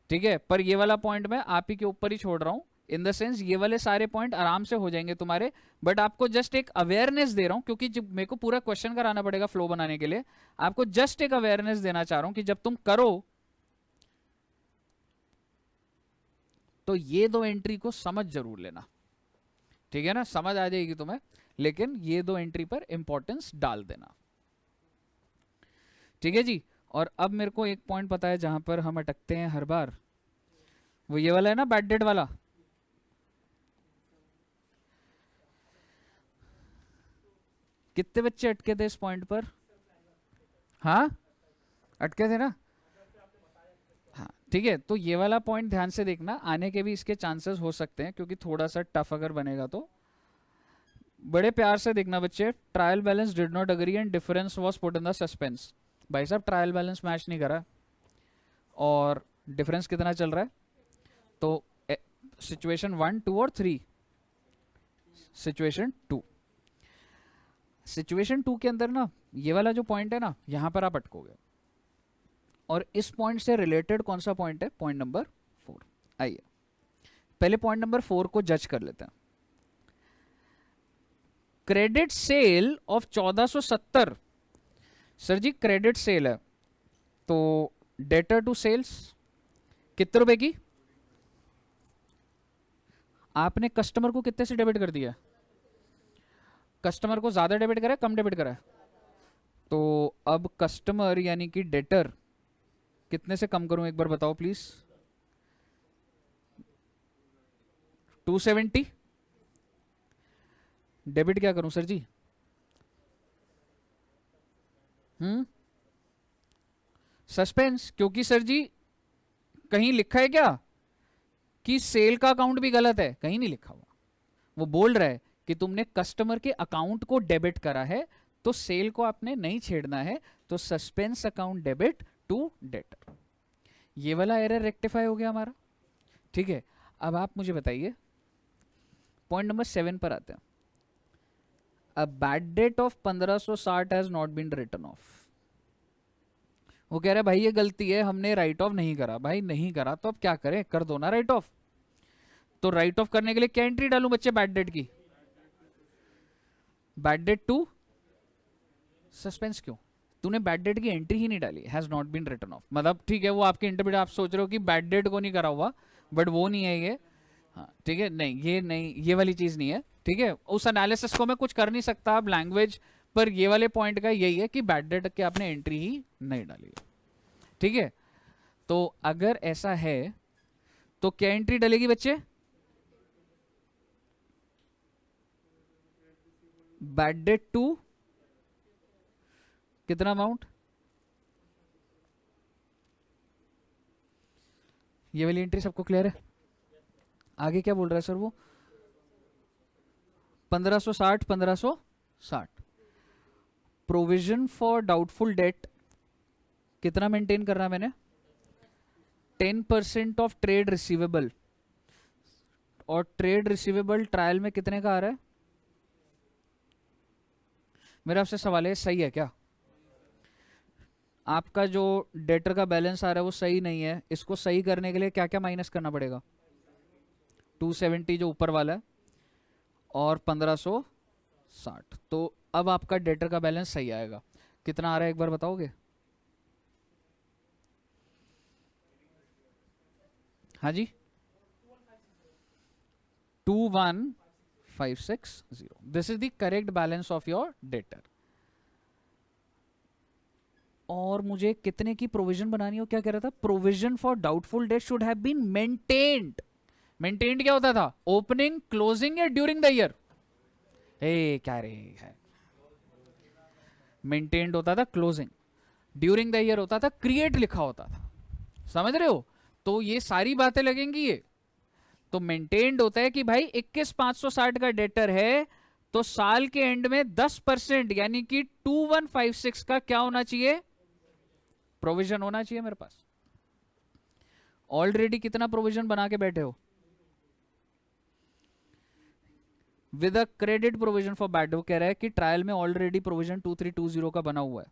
ठीक है? पर ये वाला पॉइंट मैं आप ही के ऊपर ही छोड़ रहा हूं, इन द सेंस ये वाले सारे पॉइंट आराम से हो जाएंगे तुम्हारे। बट आपको जस्ट एक अवेयरनेस दे रहा हूं, क्योंकि जब मेरे को पूरा क्वेश्चन कराना पड़ेगा फ्लो बनाने के लिए, आपको जस्ट एक अवेयरनेस देना चाह रहा हूं कि जब तुम करो तो ये दो एंट्री को समझ जरूर लेना, ठीक है ना? समझ आ जाएगी तुम्हें, लेकिन ये दो एंट्री पर इंपॉर्टेंस डाल देना, ठीक है जी? और अब मेरे को एक पॉइंट पता है जहां पर हम अटकते हैं हर बार, वो ये वाला है ना, बैड डेट वाला। कितने बच्चे अटके थे इस पॉइंट पर? हाँ अटके थे ना? हाँ ठीक है, तो ये वाला पॉइंट ध्यान से देखना, आने के भी इसके चांसेस हो सकते हैं, क्योंकि थोड़ा सा टफ अगर बनेगा तो। बड़े प्यार से देखना बच्चे, trial balance did not agree and difference was put in the suspense. भाई साहब ट्रायल बैलेंस मैच नहीं करा और डिफरेंस कितना चल रहा है? तो सिचुएशन 1, 2 और 3, सिचुएशन 2, सिचुएशन 2 के अंदर ना ये वाला जो पॉइंट है ना, यहां पर आप अटकोगे। और इस पॉइंट से रिलेटेड कौन सा पॉइंट है? Point number 4। आइए पहले पॉइंट नंबर 4 को जज कर लेते हैं। Credit sale of 1470। Sir ji credit sale है, तो डेटर टू सेल्स कितने रुपए की? आपने कस्टमर को कितने से डेबिट कर दिया? कस्टमर को ज्यादा डेबिट करा है, कम डेबिट करा है? तो अब कस्टमर यानी कि डेटर कितने से कम करूं एक बार बताओ प्लीज? 270। डेबिट क्या करूं सर जी? सस्पेंस, क्योंकि सर जी कहीं लिखा है क्या कि सेल का अकाउंट भी गलत है? कहीं नहीं लिखा हुआ। वो बोल रहा है कि तुमने कस्टमर के अकाउंट को डेबिट करा है, तो सेल को आपने नहीं छेड़ना है, तो suspense account debit to debtor. ये वाला एरर रेक्टिफाई हो गया हमारा, ठीक है? अब आप मुझे बताइए, पॉइंट नंबर 7 पर आते हैं। A bad debt of 1560 has not been written off. वो कह रहा है भाई ये गलती है, हमने राइट ऑफ नहीं करा। भाई नहीं करा तो अब क्या करें? कर दो ना राइट ऑफ। तो राइट ऑफ करने के लिए क्या एंट्री डालूं बच्चे बैड डेट की? बैड डेट टू सस्पेंस क्यों? तूने बैड डेट की एंट्री ही नहीं डाली, has not been written off. मतलब ठीक है, वो आपके इंटरप्रेट, आप सोच रहे हो कि बैड डेट को नहीं करा हुआ, बट वो नहीं है ये। हाँ ठीक है, नहीं, ये वाली चीज नहीं है। ठीक है, उस एनालिसिस को मैं कुछ कर नहीं सकता आप लैंग्वेज पर, ये वाले पॉइंट का यही है कि बैड डेट की आपने एंट्री ही नहीं डाली है। ठीक है, तो अगर ऐसा है तो क्या एंट्री डलेगी बच्चे? बैड डेट टू कितना अमाउंट? ये वाली एंट्री सबको क्लियर है? आगे क्या बोल रहा है सर वो? 1560 1560। प्रोविजन फॉर डाउटफुल डेट कितना मेंटेन कर रहा है मैंने? 10% ऑफ ट्रेड रिसीवेबल। और ट्रेड रिसीवेबल ट्रायल में कितने का आ रहा है? मेरा आपसे सवाल है, सही है क्या? आपका जो डेटर का बैलेंस आ रहा है वो सही नहीं है, इसको सही करने के लिए क्या क्या माइनस करना पड़ेगा? 270 जो ऊपर वाला है और 1560, तो अब आपका डेटर का बैलेंस सही आएगा। कितना आ रहा है एक बार बताओगे? हाँ जी, 21560। This is the correct balance of your debtor. और मुझे कितने की प्रोविजन बनानी हो? क्या कह रहा था? Provision for doubtful debt should have been maintained. Maintained क्या होता था? ओपनिंग, क्लोजिंग या ड्यूरिंग द ईयर? ए क्या रे है, मेंटेन्ड होता था क्लोजिंग, ड्यूरिंग द ईयर होता था क्रिएट लिखा होता था। समझ रहे हो? तो ये सारी बातें लगेंगी ये। तो मेंटेन्ड होता है कि भाई 21560 का डेटर है तो साल के एंड में 10% यानी कि 2156 का क्या होना चाहिए? प्रोविजन होना चाहिए मेरे पास। ऑलरेडी कितना प्रोविजन बना के बैठे हो? With a credit provision for bad, वो कह रहा है कि ट्रायल में ऑलरेडी प्रोविजन 2320 का बना हुआ है।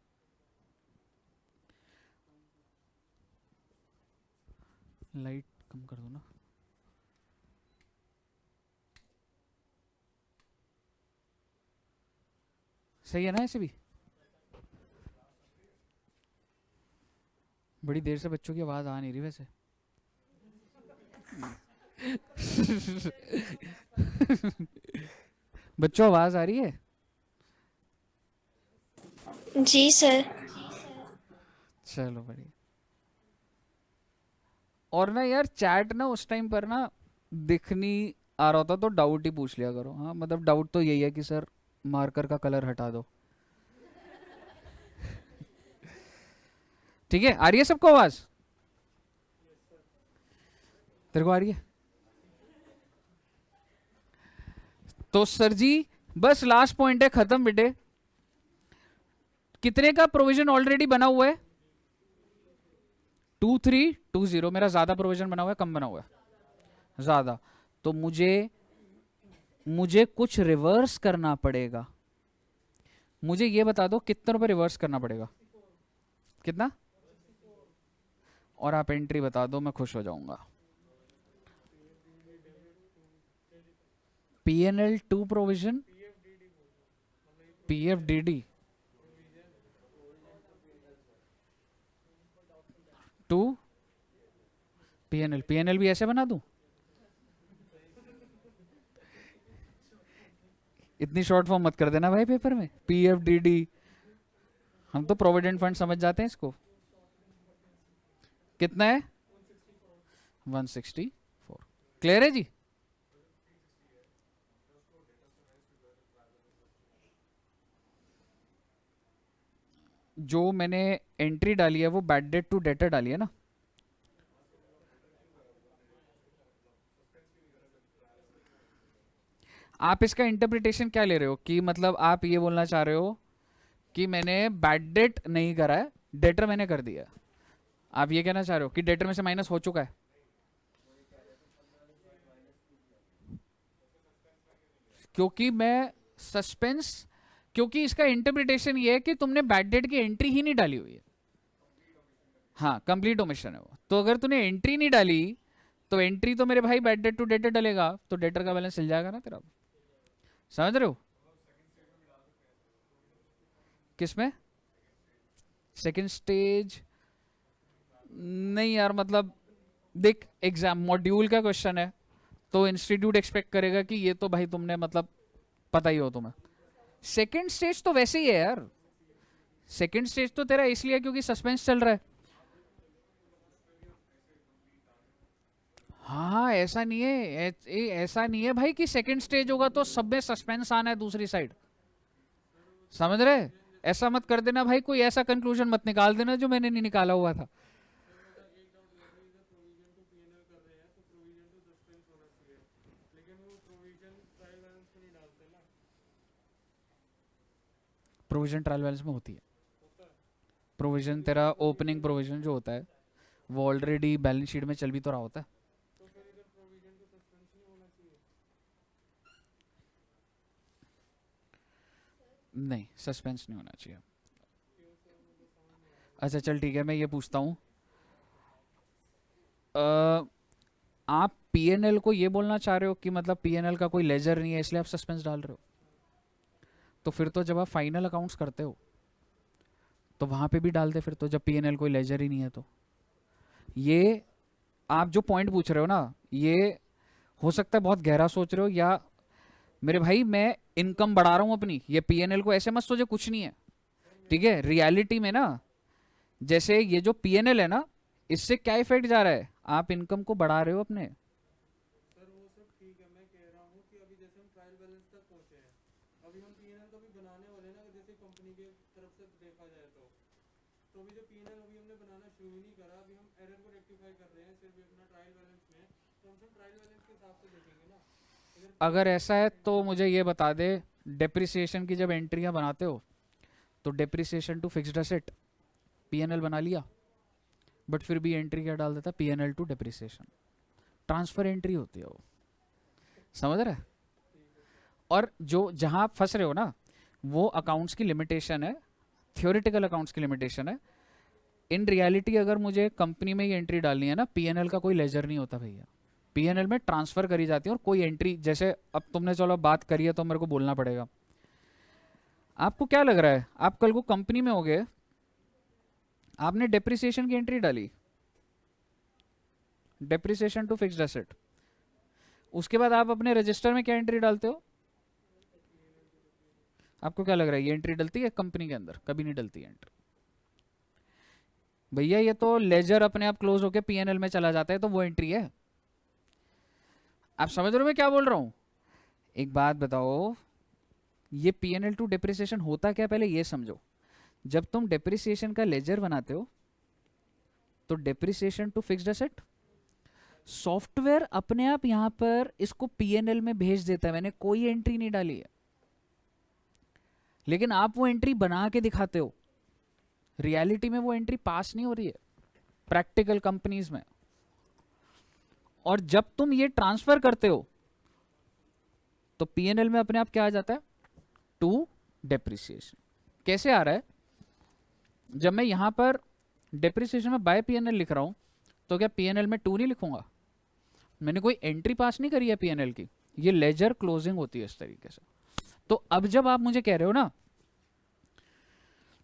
लाइट कम कर दो ना। सही है ना? ऐसे भी बड़ी देर से बच्चों की आवाज आ नहीं रही वैसे। बच्चों आवाज आ रही है? जी सर। चलो बढ़िया। और ना यार, चैट ना उस टाइम पर ना दिख नहीं आ रहा होता तो डाउट ही पूछ लिया करो। हाँ मतलब डाउट तो यही है कि सर मार्कर का कलर हटा दो। ठीक है, आ रही है सबको आवाज? तेरे को आ रही है? तो सर जी बस लास्ट पॉइंट है, खत्म बेटे। कितने का प्रोविजन ऑलरेडी बना हुआ है? 2320। मेरा ज्यादा प्रोविजन बना हुआ है कम बना हुआ है? ज्यादा। तो मुझे कुछ रिवर्स करना पड़ेगा। मुझे ये बता दो कितने रुपए रिवर्स करना पड़ेगा? कितना? और आप एंट्री बता दो, मैं खुश हो जाऊंगा। PNL 2 प्रोविजन, PFDD 2, PNL भी ऐसे बना दूं? इतनी शॉर्ट फॉर्म मत कर देना भाई पेपर में। PFDD, हम तो प्रोविडेंट फंड समझ जाते हैं इसको। कितना है? 164। क्लियर है जी? जो मैंने एंट्री डाली है वो बैड डेट टू डेटर डाली है ना? आप इसका इंटरप्रिटेशन क्या ले रहे हो? कि मतलब आप ये बोलना चाह रहे हो कि मैंने बैड डेट नहीं करा है, डेटर मैंने कर दिया? आप ये कहना चाह रहे हो कि डेटर में से माइनस हो चुका है? क्योंकि मैं सस्पेंस, क्योंकि इसका इंटरप्रिटेशन ये है कि तुमने बैड डेट की एंट्री ही नहीं डाली हुई है। हाँ, कंप्लीट ओमिशन है वो। तो अगर तूने एंट्री नहीं डाली तो एंट्री तो मेरे भाई बैड डेट टू डेटर डलेगा, तो डेटर का बैलेंस चल जाएगा ना तेरा। समझ रहे हो? किसमें? सेकंड स्टेज नहीं यार, मतलब देख एग्जाम मॉड्यूल का क्वेश्चन है तो इंस्टीट्यूट एक्सपेक्ट करेगा कि ये तो भाई तुमने मतलब पता ही हो तुम्हें। सेकंड स्टेज तो वैसे ही है यार, सेकंड स्टेज तो तेरा इसलिए क्योंकि सस्पेंस चल रहा है। हाँ ऐसा नहीं है, ऐसा नहीं है भाई कि सेकंड स्टेज होगा तो सब में सस्पेंस आना है दूसरी साइड, समझ रहे? ऐसा मत कर देना भाई, कोई ऐसा कंक्लूजन मत निकाल देना जो मैंने नहीं निकाला हुआ था। प्रोविजन ट्रायल बैलेंस में होती है। प्रोविजन तेरा ओपनिंग प्रोविजन जो होता है वो ऑलरेडी बैलेंस शीट में चल भी तो रहा होता है। नहीं सस्पेंस नहीं होना चाहिए। अच्छा चल ठीक है, मैं ये पूछता हूँ, आप पीएनएल को ये बोलना चाह रहे हो कि मतलब पीएनएल का कोई लेजर नहीं है इसलिए आप सस्पेंस डाल रहे हो? तो फिर तो जब आप फाइनल अकाउंट्स करते हो तो वहां पे भी डाल दे फिर तो, जब पीएनएल कोई लेजर ही नहीं है तो। ये आप जो पॉइंट पूछ रहे हो ना, ये हो सकता है बहुत गहरा सोच रहे हो, या मेरे भाई मैं इनकम बढ़ा रहा हूँ अपनी, ये पीएनएल को ऐसे मत सोचो कुछ नहीं है, ठीक है? रियलिटी में ना जैसे ये जो पीएनएल है ना, इससे क्या इफेक्ट जा रहा है, आप इनकम को बढ़ा रहे हो अपने। अगर ऐसा है तो मुझे ये बता दे, डेप्रिसिएशन की जब एंट्रियां बनाते हो तो depreciation to fixed asset PNL बना लिया, बट फिर भी एंट्री क्या डाल देता? PNL to depreciation. Transfer entry होती है वो, समझ रहे? और जो जहां आप फंस रहे हो ना वो अकाउंट्स की लिमिटेशन है, थियोरिटिकल अकाउंट्स की लिमिटेशन है। इन रियलिटी अगर मुझे कंपनी में ये एंट्री डालनी है ना, पीएनएल का कोई लेजर नहीं होता भैया, पीएनएल में ट्रांसफर करी जाती है और कोई एंट्री, जैसे अब तुमने चलो बात करी है तो मेरे को बोलना पड़ेगा। आपको क्या लग रहा है, आप कल को कंपनी में होगे, आपने डेप्रिसिएशन की एंट्री डाली, डेप्रिसिएशन टू फिक्स्ड एसेट, उसके बाद आप अपने रजिस्टर में क्या एंट्री डालते हो? आपको क्या लग रहा है ये एंट्री डलती है कंपनी के अंदर? कभी नहीं डलती है एंट्री भैया, ये तो लेजर अपने आप क्लोज होके पीएनएल में चला जाता है तो वो एंट्री है। आप समझ रहे हो मैं क्या बोल रहा हूं? एक बात बताओ, ये पीएनएल टू डेप्रिसिएशन होता क्या, पहले ये समझो। जब तुम डेप्रिसिएशन का लेजर बनाते हो तो depreciation to fixed asset, software अपने आप यहां पर इसको पीएनएल में भेज देता है, मैंने कोई एंट्री नहीं डाली है, लेकिन आप वो एंट्री बना के दिखाते हो। रियलिटी में वो एंट्री पास नहीं हो रही है प्रैक्टिकल कंपनीज में। और जब तुम ये ट्रांसफर करते हो तो पीएनएल में अपने आप क्या आ जाता है? To depreciation. कैसे आ रहा है? जब मैं यहां पर डेप्रिसिएशन में बाय पीएनएल लिख रहा हूं तो क्या पीएनएल में टू नहीं लिखूंगा? मैंने कोई एंट्री पास नहीं करी है पीएनएल की, ये लेजर क्लोजिंग होती है इस तरीके से। तो अब जब आप मुझे कह रहे हो ना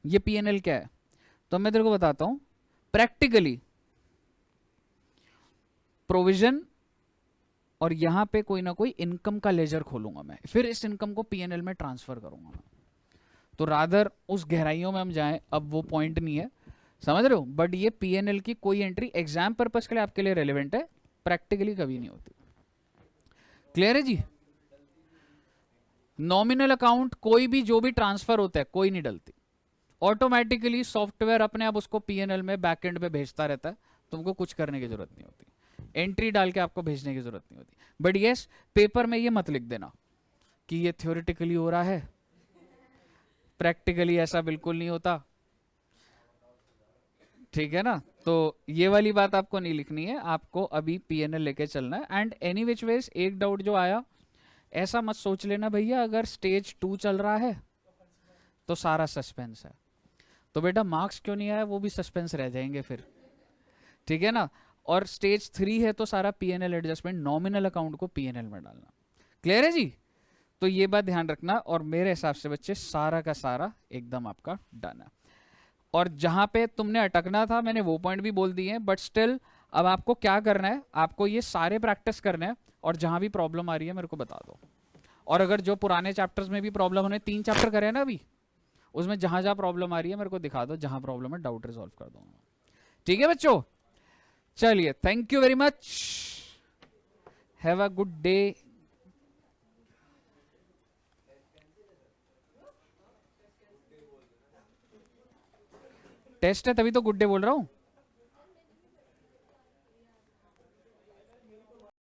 ये पीएनएल क्या है, तो मैं तेरे को बताता हूं, प्रैक्टिकली प्रोविजन और यहां पे कोई ना कोई इनकम का लेजर खोलूंगा मैं, फिर इस इनकम को पीएनएल में ट्रांसफर करूंगा मैं। तो रादर उस गहराइयों में हम जाएं, अब वो पॉइंट नहीं है, समझ रहे हो? बट ये पीएनएल की कोई एंट्री एग्जाम पर्पस के लिए आपके लिए रेलिवेंट है, प्रैक्टिकली कभी नहीं होती। क्लियर है जी? नॉमिनल अकाउंट कोई भी जो भी ट्रांसफर होता है कोई नहीं डलती, ऑटोमेटिकली सॉफ्टवेयर अपने आप उसको पीएनएल में बैकएंड पे भेजता रहता है, तुमको कुछ करने की जरूरत नहीं होती, एंट्री डाल के आपको भेजने की जरूरत नहीं होती। बट यस, पेपर में ये मत लिख देना कि ये थ्योरेटिकली हो रहा है, प्रैक्टिकली ऐसा बिल्कुल नहीं होता, ठीक है ना? तो ये वाली बात आपको नहीं लिखनी है, आपको अभी पीएनएल लेके चलना है। एंड एनी विच वेज एक डाउट जो आया, ऐसा मत सोच लेना भैया अगर स्टेज 2 चल रहा है तो सारा सस्पेंस है, तो बेटा मार्क्स क्यों नहीं आया वो भी सस्पेंस रह जाएंगे फिर, ठीक है ना? और स्टेज 3 है तो सारा पीएनएल एडजस्टमेंट, नॉमिनल अकाउंट को पीएनएल में डालना। क्लियर है जी? तो ये बात ध्यान रखना। और मेरे हिसाब से बच्चे सारा का सारा एकदम आपका डन है। और जहां पे तुमने अटकना था मैंने वो पॉइंट भी बोल दिए हैं, बट स्टिल अब आपको क्या करना है, आपको ये सारे प्रैक्टिस करने हैं, और जहां भी प्रॉब्लम आ रही है मेरे को बता दो। और अगर जो पुराने चैप्टर्स में भी प्रॉब्लम होने, 3 चैप्टर करे हैं ना अभी, उसमें जहां जहां प्रॉब्लम आ रही है मेरे को दिखा दो, जहां प्रॉब्लम है डाउट रिजॉल्व कर दूंगा। ठीक है बच्चों, चलिए thank you very much, have a good day. Test है तभी तो गुड डे बोल रहा हूं।